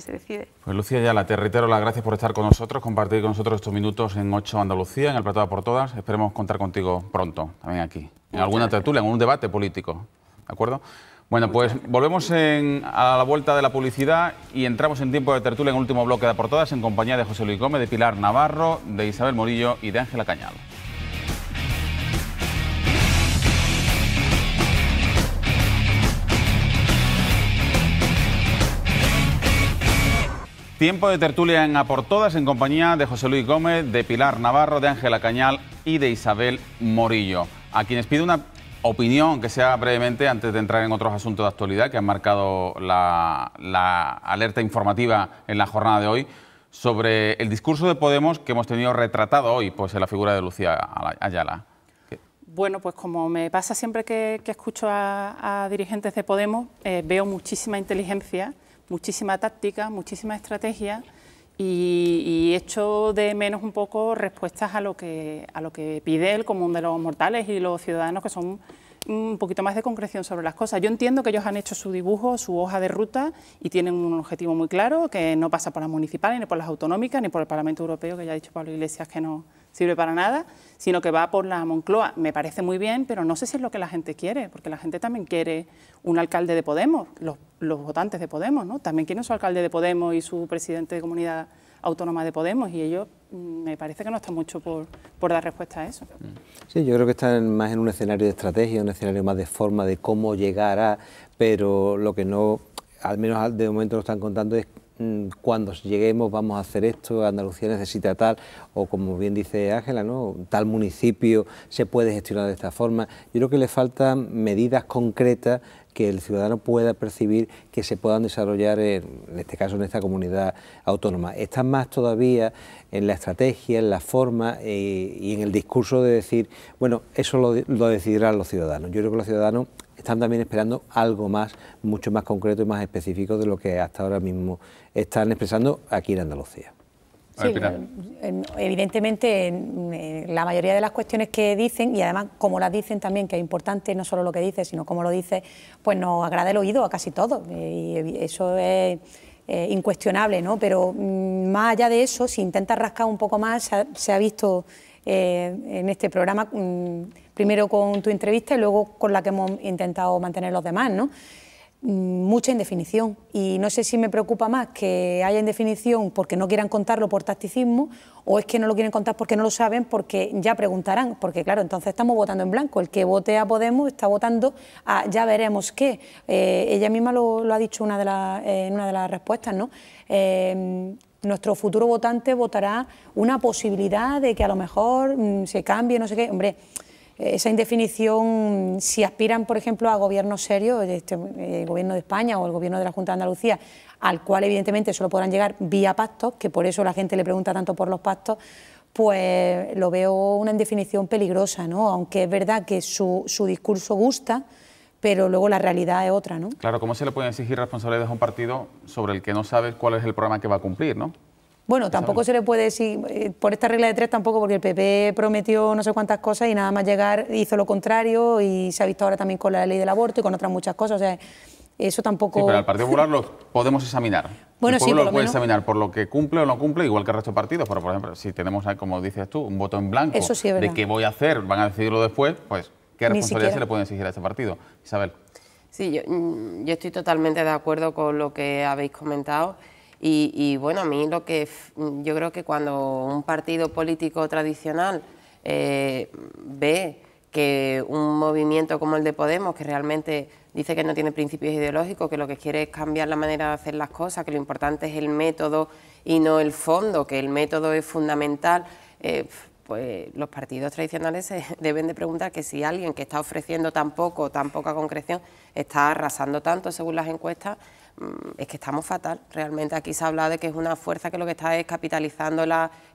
se decide. Pues Lucía Ayala, te reitero las gracias por estar con nosotros, compartir con nosotros estos minutos en 8 Andalucía, en el Plató de A por Todas. Esperemos contar contigo pronto, también aquí, en alguna tertulia, en un debate político, ¿de acuerdo? Bueno, pues volvemos a la vuelta de la publicidad y entramos en tiempo de tertulia en el último bloque de A por Todas, en compañía de José Luis Gómez, de Pilar Navarro, de Isabel Morillo y de Ángela Cañal. Tiempo de tertulia en A por Todas, en compañía de José Luis Gómez, de Pilar Navarro, de Ángela Cañal y de Isabel Morillo, a quienes pido una opinión que sea brevemente antes de entrar en otros asuntos de actualidad que han marcado la alerta informativa en la jornada de hoy sobre el discurso de Podemos que hemos tenido retratado hoy pues en la figura de Lucía Ayala. Bueno, pues como me pasa siempre que escucho a dirigentes de Podemos, veo muchísima inteligencia, muchísima táctica, muchísima estrategia y echo de menos un poco respuestas a lo que pide el común de los mortales y los ciudadanos, que son un poquito más de concreción sobre las cosas. Yo entiendo que ellos han hecho su dibujo, su hoja de ruta y tienen un objetivo muy claro, que no pasa por las municipales, ni por las autonómicas, ni por el Parlamento Europeo, que ya ha dicho Pablo Iglesias que no sirve para nada, sino que va por la Moncloa. Me parece muy bien, pero no sé si es lo que la gente quiere, porque la gente también quiere un alcalde de Podemos, los votantes de Podemos, ¿no? También quieren su alcalde de Podemos y su presidente de comunidad autónoma de Podemos, y ellos me parece que no están mucho por dar respuesta a eso. Sí, yo creo que están más en un escenario de estrategia, un escenario más de forma de cómo llegar a, pero lo que no, al menos de momento lo están contando es cuando lleguemos vamos a hacer esto, Andalucía necesita tal, o como bien dice Ángela, ¿no? Tal municipio se puede gestionar de esta forma. Yo creo que le faltan medidas concretas que el ciudadano pueda percibir que se puedan desarrollar, en este caso en esta comunidad autónoma. Están más todavía en la estrategia, en la forma y en el discurso de decir, bueno, eso lo decidirán los ciudadanos. Yo creo que los ciudadanos están también esperando algo más, mucho más concreto y más específico de lo que hasta ahora mismo están expresando aquí en Andalucía. Sí, evidentemente la mayoría de las cuestiones que dicen, y además como las dicen también, que es importante no solo lo que dice, sino cómo lo dice, pues nos agrada el oído a casi todo, y eso es incuestionable, ¿no? Pero más allá de eso, si intentas rascar un poco más, se ha visto en este programa, primero con tu entrevista y luego con la que hemos intentado mantener los demás, ¿no? Mucha indefinición, y no sé si me preocupa más que haya indefinición porque no quieran contarlo por tacticismo, o es que no lo quieren contar porque no lo saben, porque ya preguntarán, porque claro, entonces estamos votando en blanco. El que vote a Podemos está votando a ya veremos qué. Ella misma lo ha dicho en una de las respuestas, ¿no? Nuestro futuro votante votará una posibilidad de que a lo mejor se cambie, no sé qué. Hombre, esa indefinición, si aspiran, por ejemplo, a gobiernos serios, el Gobierno de España o el Gobierno de la Junta de Andalucía, al cual evidentemente solo podrán llegar vía pactos, que por eso la gente le pregunta tanto por los pactos, pues lo veo una indefinición peligrosa, ¿no? Aunque es verdad que su discurso gusta, pero luego la realidad es otra, ¿no? Claro, ¿cómo se le pueden exigir responsabilidades a un partido sobre el que no sabe cuál es el programa que va a cumplir, ¿no? Bueno, tampoco se le puede decir, por esta regla de 3 tampoco, porque el PP prometió no sé cuántas cosas y nada más llegar hizo lo contrario, y se ha visto ahora también con la ley del aborto y con otras muchas cosas, o sea, eso tampoco... Sí, pero al Partido Popular lo podemos examinar. Bueno, el pueblo sí, por lo puede menos examinar por lo que cumple o no cumple, igual que el resto de partidos, pero por ejemplo, si tenemos, como dices tú, un voto en blanco eso sí es de verdad. qué voy a hacer, van a decidirlo después, pues ¿qué responsabilidad siquiera se le puede exigir a este partido? Isabel. Sí, yo estoy totalmente de acuerdo con lo que habéis comentado y bueno, a mí yo creo que cuando un partido político tradicional ve que un movimiento como el de Podemos, que realmente dice que no tiene principios ideológicos, que lo que quiere es cambiar la manera de hacer las cosas, que lo importante es el método y no el fondo, que el método es fundamental, pues los partidos tradicionales se deben de preguntar que si alguien que está ofreciendo tan poca concreción, está arrasando tanto según las encuestas, es que estamos fatal. Realmente aquí se ha hablado de que es una fuerza que lo que está es capitalizando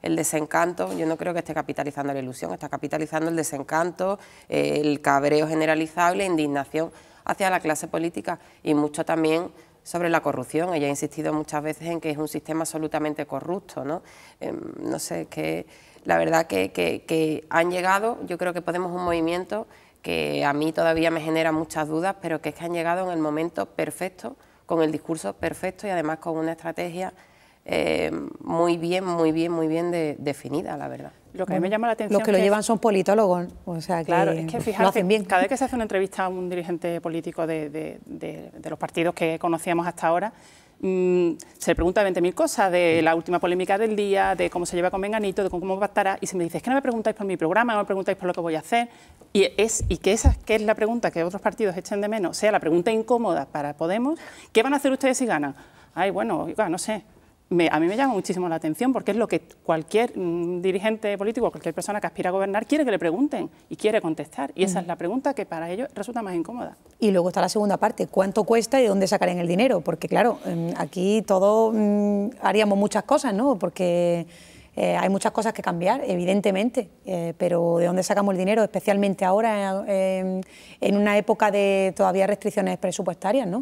el desencanto. Yo no creo que esté capitalizando la ilusión, está capitalizando el desencanto, el cabreo generalizado y la indignación hacia la clase política, y mucho también sobre la corrupción. Ella ha insistido muchas veces en que es un sistema absolutamente corrupto, ¿no? No sé, que la verdad que han llegado, yo creo que Podemos un movimiento que a mí todavía me genera muchas dudas, pero que es que han llegado en el momento perfecto, con el discurso perfecto y además con una estrategia muy bien definida, la verdad. Lo que a mí me llama la atención... Los que lo llevan son politólogos, o sea, que, claro, es que fíjate, lo hacen bien. Cada vez que se hace una entrevista a un dirigente político de los partidos que conocíamos hasta ahora, se le pregunta 20.000 cosas, de la última polémica del día, de cómo se lleva con Menganito, de cómo pactará, y se me dice, es que no me preguntáis por mi programa, no me preguntáis por lo que voy a hacer, y que esa que es la pregunta que otros partidos echen de menos, sea la pregunta incómoda para Podemos. ¿Qué van a hacer ustedes si ganan? Ay, bueno, oiga, no sé. A mí me llama muchísimo la atención, porque es lo que cualquier dirigente político, cualquier persona que aspira a gobernar quiere que le pregunten y quiere contestar. Y esa es la pregunta que para ellos resulta más incómoda. Y luego está la segunda parte, ¿cuánto cuesta y de dónde sacarán el dinero? Porque claro, aquí todos haríamos muchas cosas, ¿no? Porque hay muchas cosas que cambiar, evidentemente, pero ¿de dónde sacamos el dinero? Especialmente ahora, en una época de todavía restricciones presupuestarias, ¿no?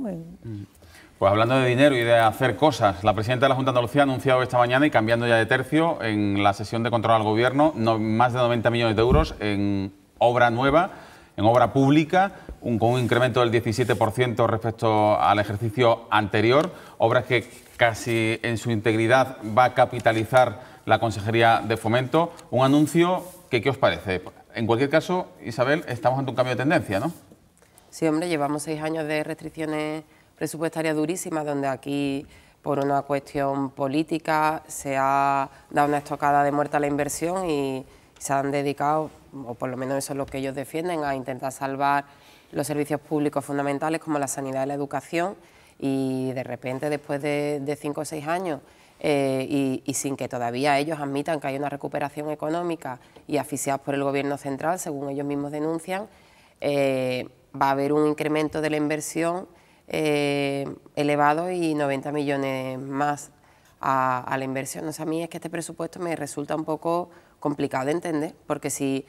Pues hablando de dinero y de hacer cosas, la presidenta de la Junta de Andalucía ha anunciado esta mañana, y cambiando ya de tercio, en la sesión de control al Gobierno, más de 90 millones de euros en obra nueva, en obra pública, con un incremento del 17% respecto al ejercicio anterior, obras que casi en su integridad va a capitalizar la Consejería de Fomento. Un anuncio que, ¿qué os parece? En cualquier caso, Isabel, estamos ante un cambio de tendencia, ¿no? Sí, hombre, llevamos 6 años de restricciones presupuestaria durísima, donde aquí, por una cuestión política, se ha dado una estocada de muerte a la inversión y se han dedicado, o por lo menos eso es lo que ellos defienden, a intentar salvar los servicios públicos fundamentales como la sanidad y la educación, y de repente, después de 5 o 6 años, y sin que todavía ellos admitan que hay una recuperación económica y asfixiados por el Gobierno central, según ellos mismos denuncian, va a haber un incremento de la inversión elevado y 90 millones más a la inversión. O sea, a mí es que este presupuesto me resulta un poco complicado de entender, porque si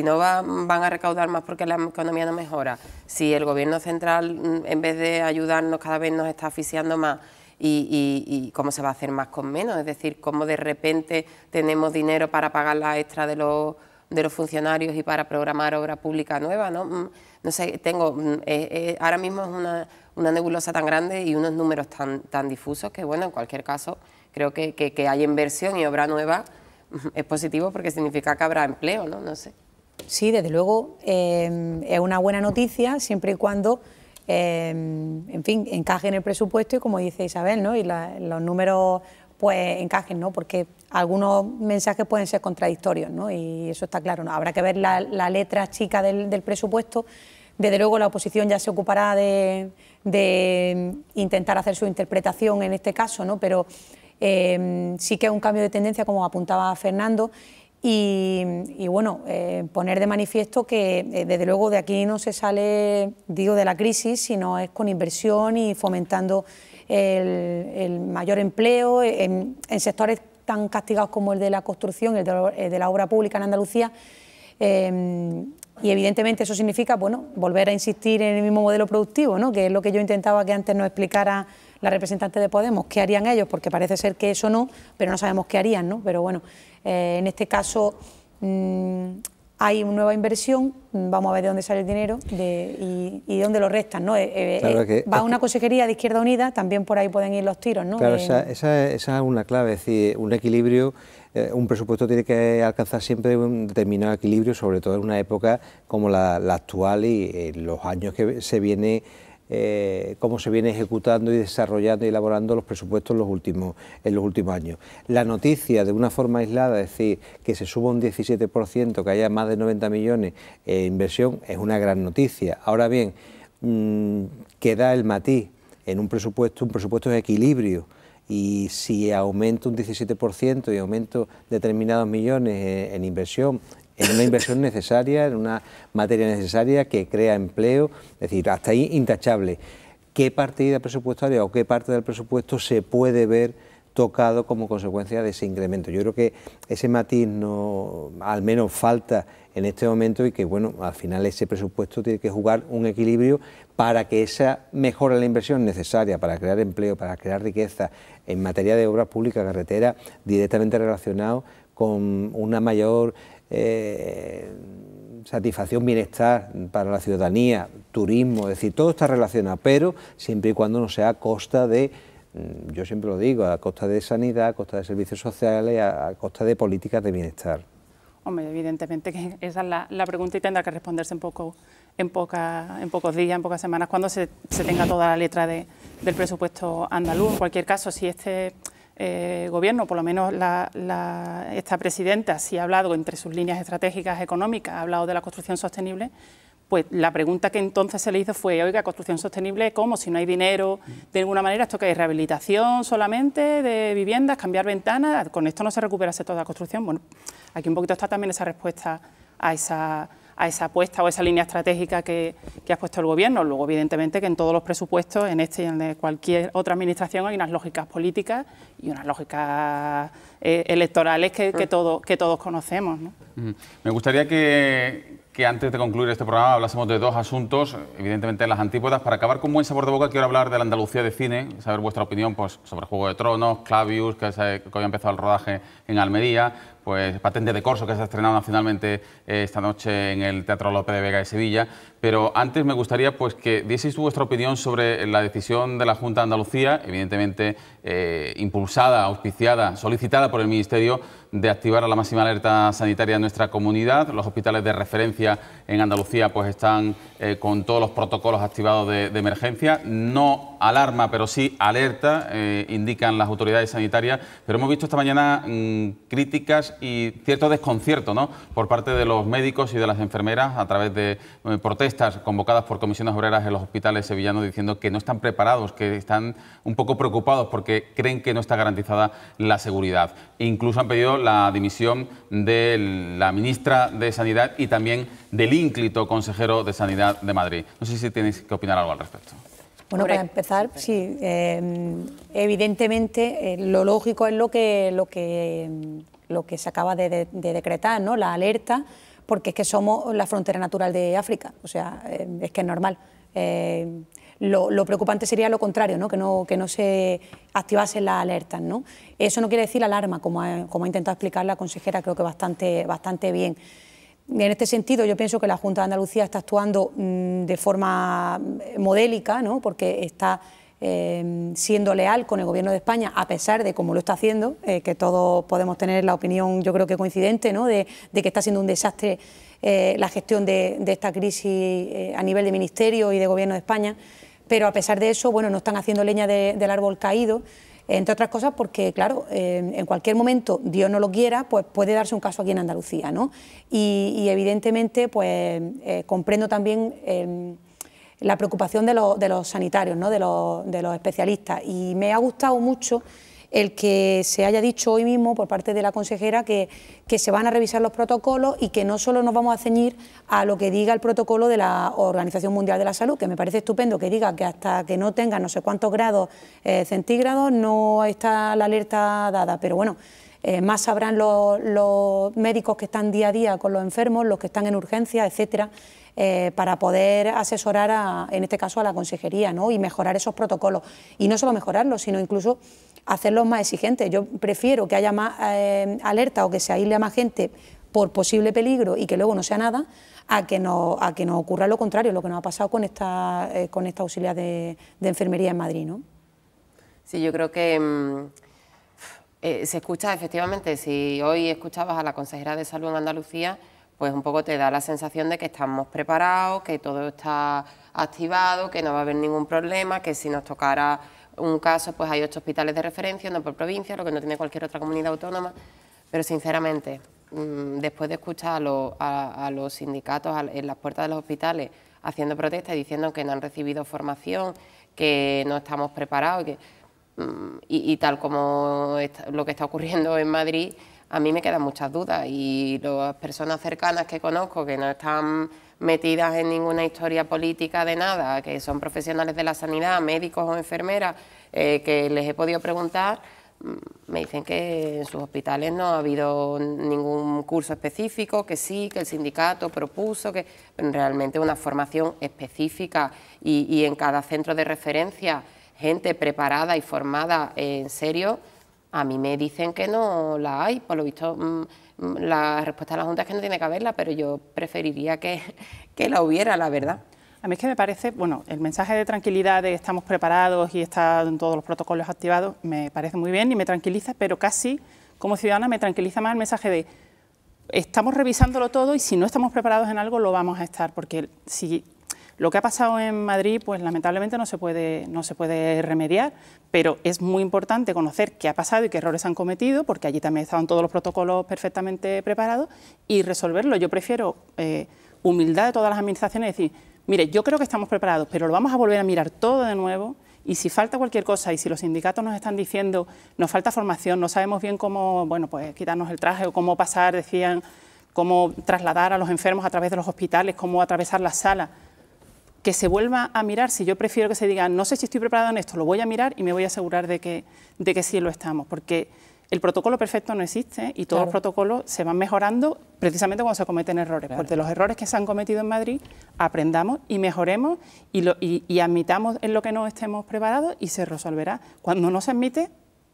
no van a recaudar más porque la economía no mejora, si el Gobierno central en vez de ayudarnos cada vez nos está asfixiando más, y cómo se va a hacer más con menos, es decir, cómo de repente tenemos dinero para pagar la extra de los funcionarios y para programar obra pública nueva, ¿no? No sé, ahora mismo es una nebulosa tan grande y unos números tan difusos que, bueno, en cualquier caso, creo que haya inversión y obra nueva es positivo, porque significa que habrá empleo, ¿no? No sé. Sí, desde luego, es una buena noticia siempre y cuando, en fin, encaje en el presupuesto y, como dice Isabel, ¿no? Y los números pues encajen, ¿no? Porque algunos mensajes pueden ser contradictorios, ¿no? Y eso está claro, ¿no? Habrá que ver la letra chica del presupuesto. Desde luego la oposición ya se ocupará de intentar hacer su interpretación en este caso, ¿no? Pero sí que es un cambio de tendencia, como apuntaba Fernando, y bueno, poner de manifiesto que desde luego de aquí no se sale, digo, de la crisis, sino es con inversión y fomentando el mayor empleo en sectores tan castigados como el de la construcción, el de la obra pública en Andalucía, y evidentemente eso significa, bueno, volver a insistir en el mismo modelo productivo, ¿no? Que es lo que yo intentaba que antes nos explicara la representante de Podemos qué harían ellos, porque parece ser que eso no, pero no sabemos qué harían, ¿no? Pero bueno, en este caso hay una nueva inversión, vamos a ver de dónde sale el dinero y de dónde lo restan, ¿no? Claro va a una consejería de Izquierda Unida, también por ahí pueden ir los tiros, ¿no? Claro, esa es una clave, es decir, un equilibrio, un presupuesto tiene que alcanzar siempre un determinado equilibrio, sobre todo en una época como la actual y los años que se viene, cómo se viene ejecutando y desarrollando y elaborando los presupuestos en los últimos años. La noticia de una forma aislada, es decir, que se suba un 17%, que haya más de 90 millones en inversión, es una gran noticia. Ahora bien, queda el matiz en un presupuesto de equilibrio, y si aumento un 17% y aumento determinados millones en inversión, en una inversión necesaria, en una materia necesaria que crea empleo, es decir, hasta ahí intachable. ¿Qué partida presupuestaria o qué parte del presupuesto se puede ver tocado como consecuencia de ese incremento? Yo creo que ese matiz no, al menos falta en este momento, y que bueno, al final ese presupuesto tiene que jugar un equilibrio para que esa mejora en la inversión necesaria para crear empleo, para crear riqueza en materia de obras públicas, carreteras, directamente relacionado con una mayor satisfacción, bienestar para la ciudadanía, turismo, es decir, todo está relacionado, pero siempre y cuando no sea a costa de, yo siempre lo digo, a costa de sanidad, a costa de servicios sociales, a costa de políticas de bienestar. Hombre, evidentemente que esa es la pregunta y tendrá que responderse en pocos días, en pocas semanas, cuando se tenga toda la letra del presupuesto andaluz. En cualquier caso, si este Gobierno, por lo menos esta presidenta, sí ha hablado entre sus líneas estratégicas económicas, ha hablado de la construcción sostenible, pues la pregunta que entonces se le hizo fue, oiga, construcción sostenible, ¿cómo? Si no hay dinero, de ninguna manera, ¿esto qué es? ¿Rehabilitación solamente de viviendas, cambiar ventanas? ¿Con esto no se recupera toda la construcción? Bueno, aquí un poquito está también esa respuesta a esa apuesta o esa línea estratégica que ha puesto el Gobierno. Luego, evidentemente, que en todos los presupuestos, en este y en de cualquier otra administración, hay unas lógicas políticas y unas lógicas electorales que todos conocemos, ¿no? Me gustaría que antes de concluir este programa hablásemos de dos asuntos, evidentemente las antípodas. Para acabar con buen sabor de boca, quiero hablar de la Andalucía de cine, saber vuestra opinión pues, sobre Juego de Tronos, Clavius, que hoy ha empezado el rodaje en Almería, pues Patente de Corso, que se ha estrenado nacionalmente esta noche en el Teatro Lope de Vega de Sevilla. Pero antes me gustaría pues, que dieseis vuestra opinión sobre la decisión de la Junta de Andalucía, evidentemente impulsada, auspiciada, solicitada por el Ministerio, de activar a la máxima alerta sanitaria en nuestra comunidad. Los hospitales de referencia en Andalucía pues, están con todos los protocolos activados de emergencia. No alarma, pero sí alerta, indican las autoridades sanitarias. Pero hemos visto esta mañana críticas y cierto desconcierto, ¿no?, por parte de los médicos y de las enfermeras a través de protestas convocadas por comisiones obreras en los hospitales sevillanos, diciendo que no están preparados, que están un poco preocupados porque creen que no está garantizada la seguridad. E incluso han pedido la dimisión de la ministra de Sanidad y también del ínclito consejero de Sanidad de Madrid. No sé si tenéis que opinar algo al respecto. Bueno, para empezar, sí, evidentemente lo lógico es lo que se acaba de decretar, ¿no?, la alerta, porque es que somos la frontera natural de África, o sea, es que es normal. Lo preocupante sería lo contrario, ¿no?, que no se activasen las alertas, ¿no? Eso no quiere decir alarma, como ha intentado explicar la consejera, creo que bastante bien. En este sentido, yo pienso que la Junta de Andalucía está actuando de forma modélica, ¿no?, porque está siendo leal con el Gobierno de España, a pesar de cómo lo está haciendo, que todos podemos tener la opinión, yo creo que coincidente, ¿no?, de que está siendo un desastre la gestión de esta crisis a nivel de Ministerio y de Gobierno de España, pero a pesar de eso, bueno, no están haciendo leña del árbol caído, entre otras cosas porque, claro, en cualquier momento, Dios no lo quiera, pues puede darse un caso aquí en Andalucía, ¿no? Y evidentemente, pues comprendo también la preocupación de los sanitarios, ¿no?, de los especialistas, y me ha gustado mucho el que se haya dicho hoy mismo por parte de la consejera que se van a revisar los protocolos y que no solo nos vamos a ceñir a lo que diga el protocolo de la Organización Mundial de la Salud, que me parece estupendo que diga que hasta que no tenga no sé cuántos grados centígrados no está la alerta dada, pero bueno, más sabrán los médicos que están día a día con los enfermos, los que están en urgencias, etcétera, para poder asesorar, en este caso, a la consejería, ¿no? Y mejorar esos protocolos. Y no solo mejorarlos, sino incluso hacerlos más exigentes. Yo prefiero que haya más alerta o que se aísle a más gente por posible peligro y que luego no sea nada, a que nos ocurra lo contrario, lo que nos ha pasado con esta auxiliar de enfermería en Madrid, ¿no? Sí, yo creo que se escucha efectivamente, si hoy escuchabas a la consejera de Salud en Andalucía, pues un poco te da la sensación de que estamos preparados, que todo está activado, que no va a haber ningún problema, que si nos tocara un caso, pues hay 8 hospitales de referencia, no por provincia, lo que no tiene cualquier otra comunidad autónoma, pero sinceramente, después de escuchar a los sindicatos en las puertas de los hospitales haciendo protestas y diciendo que no han recibido formación, que no estamos preparados y tal como lo que está ocurriendo en Madrid, a mí me quedan muchas dudas y las personas cercanas que conozco que no están metidas en ninguna historia política de nada, que son profesionales de la sanidad, médicos o enfermeras, que les he podido preguntar, me dicen que en sus hospitales no ha habido ningún curso específico, que sí, que el sindicato propuso, que realmente una formación específica y en cada centro de referencia gente preparada y formada en serio. A mí me dicen que no la hay, por lo visto la respuesta de la Junta es que no tiene que haberla, pero yo preferiría que la hubiera, la verdad. A mí es que me parece, bueno, el mensaje de tranquilidad de estamos preparados y están todos los protocolos activados, me parece muy bien y me tranquiliza, pero casi como ciudadana me tranquiliza más el mensaje de estamos revisándolo todo y si no estamos preparados en algo lo vamos a estar, porque si lo que ha pasado en Madrid, pues lamentablemente no se puede remediar, pero es muy importante conocer qué ha pasado y qué errores han cometido, porque allí también estaban todos los protocolos perfectamente preparados, y resolverlo. Yo prefiero humildad de todas las administraciones, decir, mire, yo creo que estamos preparados, pero lo vamos a volver a mirar todo de nuevo, y si falta cualquier cosa, y si los sindicatos nos están diciendo, nos falta formación, no sabemos bien cómo, bueno, pues quitarnos el traje o cómo pasar, decían, cómo trasladar a los enfermos a través de los hospitales, cómo atravesar las salas, que se vuelva a mirar. Si yo prefiero que se diga, no sé si estoy preparado en esto, lo voy a mirar y me voy a asegurar de que sí lo estamos, porque el protocolo perfecto no existe y todos los protocolos se van mejorando precisamente cuando se cometen errores. Porque de los errores que se han cometido en Madrid aprendamos y mejoremos y admitamos en lo que no estemos preparados y se resolverá. Cuando no se admite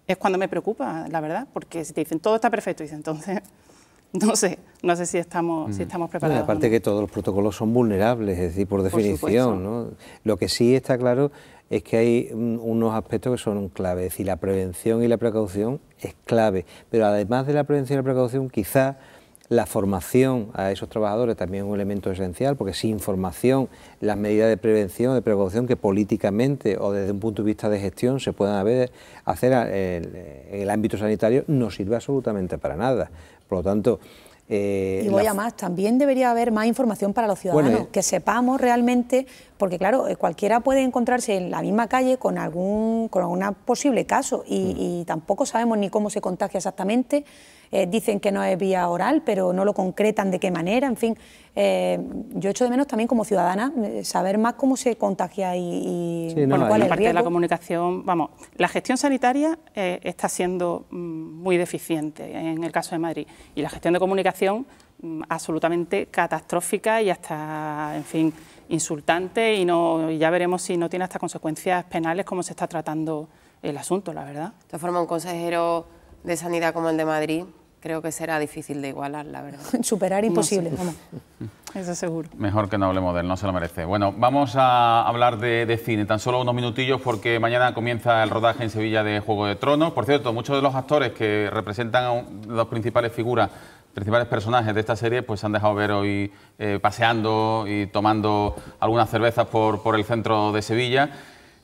es cuando me preocupa, la verdad, porque si te dicen todo está perfecto, y dices, entonces no sé si estamos preparados. Aparte que todos los protocolos son vulnerables, es decir, por definición, ¿no? Lo que sí está claro es que hay unos aspectos que son clave, es decir, la prevención y la precaución es clave, pero además de la prevención y la precaución, quizá la formación a esos trabajadores también es un elemento esencial, porque sin formación las medidas de prevención, de precaución que políticamente o desde un punto de vista de gestión se puedan hacer en el ámbito sanitario no sirve absolutamente para nada. Por lo tanto... y voy a más, también debería haber más información para los ciudadanos, que sepamos realmente, porque claro, cualquiera puede encontrarse en la misma calle con algún posible caso y tampoco sabemos ni cómo se contagia exactamente. Dicen que no es vía oral, pero no lo concretan de qué manera, en fin. Yo echo de menos también como ciudadana saber más cómo se contagia y sí, bueno, cuál es el riesgo. De la comunicación, vamos, la gestión sanitaria está siendo muy deficiente en el caso de Madrid y la gestión de comunicación absolutamente catastrófica y hasta, en fin, insultante y ya veremos si no tiene hasta consecuencias penales como se está tratando el asunto, la verdad. De todas formas, un consejero de Sanidad como el de Madrid creo que será difícil de igualar, la verdad. Superar imposible, vamos. Eso seguro. Mejor que no hablemos de él, no se lo merece. Bueno, vamos a hablar de cine, tan solo unos minutillos porque mañana comienza el rodaje en Sevilla de Juego de Tronos. Por cierto, muchos de los actores que representan a las principales figuras, principales personajes de esta serie, pues se han dejado ver hoy paseando y tomando algunas cervezas por el centro de Sevilla.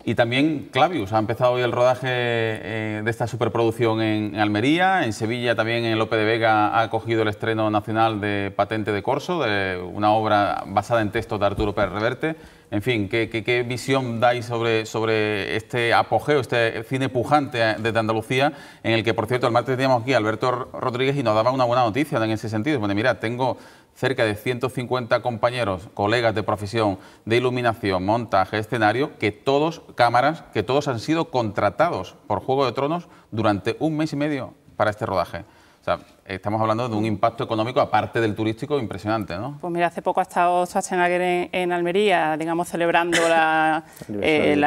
Y también Clavius, ha empezado hoy el rodaje de esta superproducción en Almería. En Sevilla también en Lope de Vega ha acogido el estreno nacional de Patente de Corso, de una obra basada en textos de Arturo Pérez Reverte. En fin, ¿qué visión dais sobre este apogeo, este cine pujante desde Andalucía, en el que, por cierto, el martes teníamos aquí a Alberto Rodríguez y nos daba una buena noticia en ese sentido? Bueno, mira, tengo cerca de 150 compañeros, colegas de profesión, de iluminación, montaje, escenario, cámaras, que todos han sido contratados por Juego de Tronos durante un mes y medio para este rodaje. sea, estamos hablando de un impacto económico, aparte del turístico, impresionante, ¿no? Pues mira, hace poco ha estado Schwarzenegger en Almería, digamos, celebrando la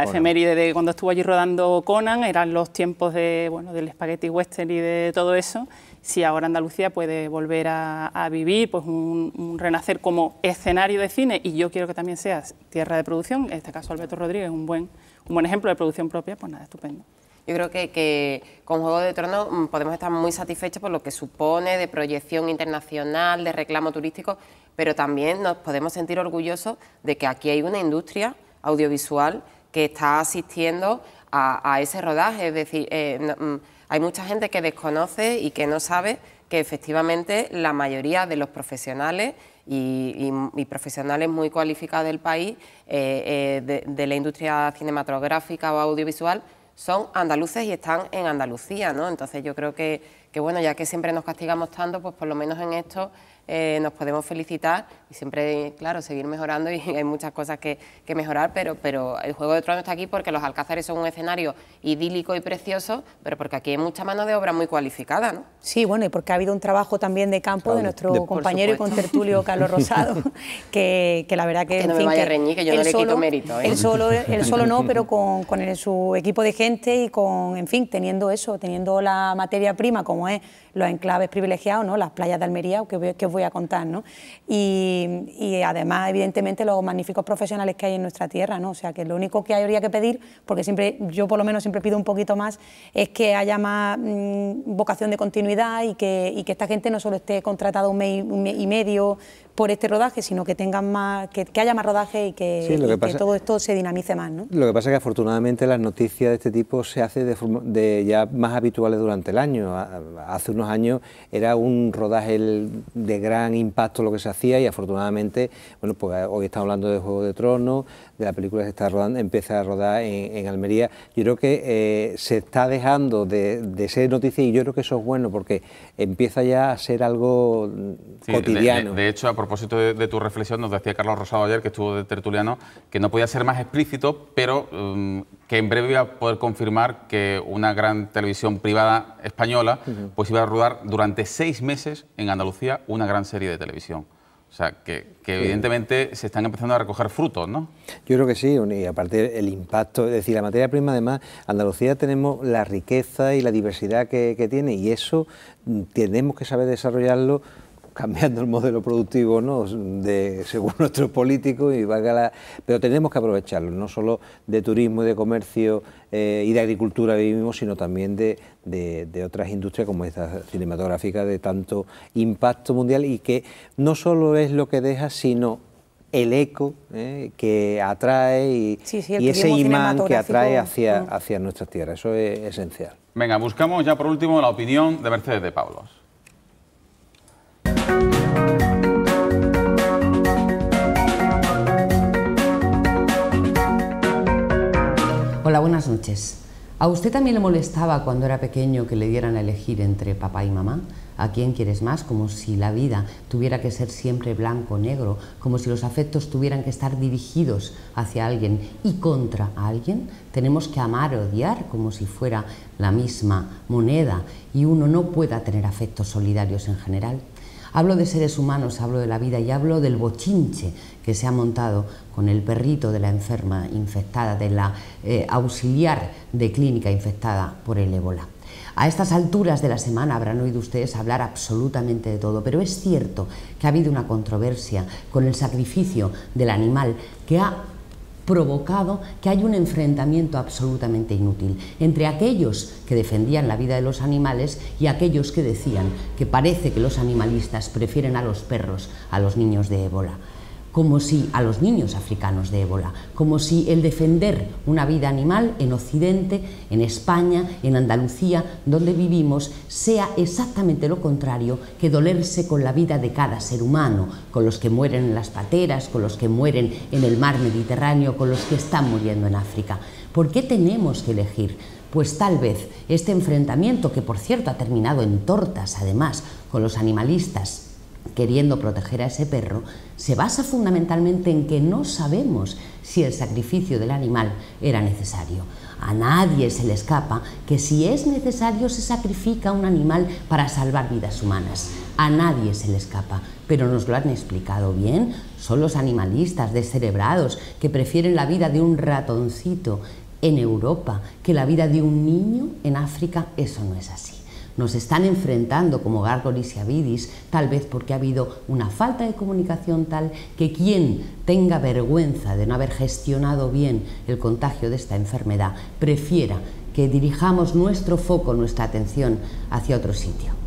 efeméride de cuando estuvo allí rodando Conan, eran los tiempos de, bueno, del spaghetti western y de todo eso. Si ahora Andalucía puede volver a vivir pues un renacer como escenario de cine, y yo quiero que también sea tierra de producción, en este caso Alberto Rodríguez, un buen ejemplo de producción propia, pues nada, estupendo. Yo creo que con Juego de Tronos podemos estar muy satisfechos por lo que supone de proyección internacional, de reclamo turístico, pero también nos podemos sentir orgullosos de que aquí hay una industria audiovisual que está asistiendo a ese rodaje. Es decir, hay mucha gente que desconoce y que no sabe que efectivamente la mayoría de los profesionales y profesionales muy cualificados del país de la industria cinematográfica o audiovisual son andaluces y están en Andalucía, ¿no? Entonces yo creo que bueno, ya que siempre nos castigamos tanto, pues por lo menos en esto nos podemos felicitar y siempre, claro, seguir mejorando, y hay muchas cosas que mejorar, pero el Juego de Tronos está aquí porque los Alcázares son un escenario idílico y precioso, pero porque aquí hay mucha mano de obra muy cualificada, ¿no? Sí, bueno, y porque ha habido un trabajo también de campo de nuestro compañero y contertulio Carlos Rosado, que la verdad que... Que no me vaya a reñir, que yo no le quito mérito, ¿eh? Él solo no, pero con su equipo de gente y con, en fin, teniendo la materia prima como es los enclaves privilegiados, ¿no? Las playas de Almería, que os voy a contar, ¿no? Y además, evidentemente, los magníficos profesionales que hay en nuestra tierra, ¿no? O sea, que lo único que habría que pedir, porque yo por lo menos siempre pido un poquito más, es que haya más vocación de continuidad y que esta gente no solo esté contratada un mes y medio por este rodaje, sino que tengan más, que haya más rodaje y que todo esto se dinamice más, ¿no? Lo que pasa es que afortunadamente las noticias de este tipo se hacen de ya más habituales durante el año. Hace unos años era un rodaje de gran impacto lo que se hacía, y afortunadamente, bueno, pues hoy estamos hablando de Juego de Tronos, de la película que se está rodando, empieza a rodar en Almería. Yo creo que se está dejando de ser noticia, y yo creo que eso es bueno porque empieza ya a ser algo cotidiano. De hecho, a propósito de tu reflexión, nos decía Carlos Rosado ayer, que estuvo de tertuliano, que no podía ser más explícito, pero que en breve iba a poder confirmar que una gran televisión privada española pues iba a rodar durante 6 meses en Andalucía una gran serie de televisión. O sea, que evidentemente se están empezando a recoger frutos, ¿no? Yo creo que sí, y aparte el impacto, es decir, la materia prima, además, Andalucía tenemos la riqueza y la diversidad que tiene, y eso tenemos que saber desarrollarlo cambiando el modelo productivo, ¿no? Según nuestros políticos, pero tenemos que aprovecharlo, no solo de turismo y de comercio y de agricultura vivimos, sino también de otras industrias como esta cinematográfica de tanto impacto mundial, y que no solo es lo que deja, sino el eco que atrae y ese imán que atrae hacia nuestras tierras. Eso es esencial. Venga, buscamos ya por último la opinión de Mercedes de Pablos. Hola, buenas noches. ¿A usted también le molestaba cuando era pequeño que le dieran a elegir entre papá y mamá? ¿A quién quieres más? Como si la vida tuviera que ser siempre blanco o negro, como si los afectos tuvieran que estar dirigidos hacia alguien y contra alguien. Tenemos que amar o odiar como si fuera la misma moneda y uno no pueda tener afectos solidarios en general. Hablo de seres humanos, hablo de la vida y hablo del bochinche que se ha montado con el perrito de la enferma infectada, de la auxiliar de clínica infectada por el ébola. A estas alturas de la semana habrán oído ustedes hablar absolutamente de todo, pero es cierto que ha habido una controversia con el sacrificio del animal que ha provocado que haya un enfrentamiento absolutamente inútil entre aquellos que defendían la vida de los animales y aquellos que decían que parece que los animalistas prefieren a los perros a los niños de ébola, como si a los niños africanos de ébola, como si el defender una vida animal en Occidente, en España, en Andalucía, donde vivimos, sea exactamente lo contrario que dolerse con la vida de cada ser humano, con los que mueren en las pateras, con los que mueren en el mar Mediterráneo, con los que están muriendo en África. ¿Por qué tenemos que elegir? Pues tal vez este enfrentamiento, que por cierto ha terminado en tortas además con los animalistas queriendo proteger a ese perro, se basa fundamentalmente en que no sabemos si el sacrificio del animal era necesario. A nadie se le escapa que si es necesario se sacrifica un animal para salvar vidas humanas. A nadie se le escapa, pero nos lo han explicado bien. Son los animalistas descerebrados que prefieren la vida de un ratoncito en Europa que la vida de un niño en África. Eso no es así. Nos están enfrentando como Gargolis y Avidis, tal vez porque ha habido una falta de comunicación tal que quien tenga vergüenza de no haber gestionado bien el contagio de esta enfermedad prefiera que dirijamos nuestro foco, nuestra atención hacia otro sitio.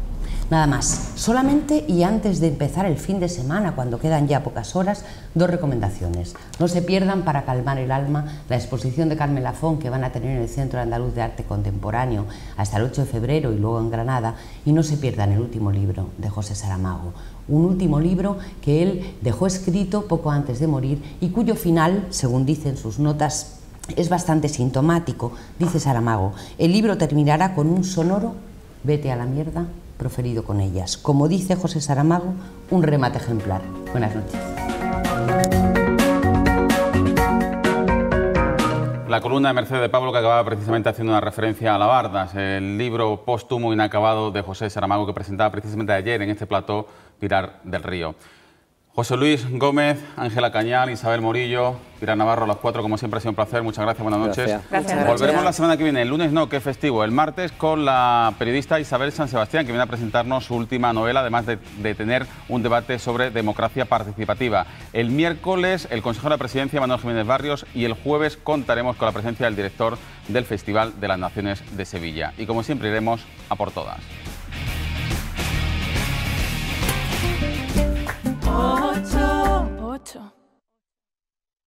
Nada más, solamente y antes de empezar el fin de semana, cuando quedan ya pocas horas, 2 recomendaciones. No se pierdan, para calmar el alma, la exposición de Carmen Lafón que van a tener en el Centro Andaluz de Arte Contemporáneo hasta el 8 de febrero y luego en Granada, y no se pierdan el último libro de José Saramago, un último libro que él dejó escrito poco antes de morir y cuyo final, según dicen sus notas, es bastante sintomático. Dice Saramago: el libro terminará con un sonoro "vete a la mierda" proferido con ellas. Como dice José Saramago, un remate ejemplar. Buenas noches. La columna de Mercedes de Pablo, que acababa precisamente haciendo una referencia a Alabardas, el libro póstumo inacabado de José Saramago que presentaba precisamente ayer en este plató Pilar del Río. José Luis Gómez, Ángela Cañal, Isabel Morillo, Pilar Navarro, a los 4, como siempre ha sido un placer. Muchas gracias, buenas noches. Gracias. Volveremos la semana que viene, el lunes no, que es festivo, el martes con la periodista Isabel San Sebastián, que viene a presentarnos su última novela, además de tener un debate sobre democracia participativa. El miércoles, el consejero de la Presidencia, Manuel Jiménez Barrios, y el jueves contaremos con la presencia del director del Festival de las Naciones de Sevilla. Y como siempre iremos a por todas. 8.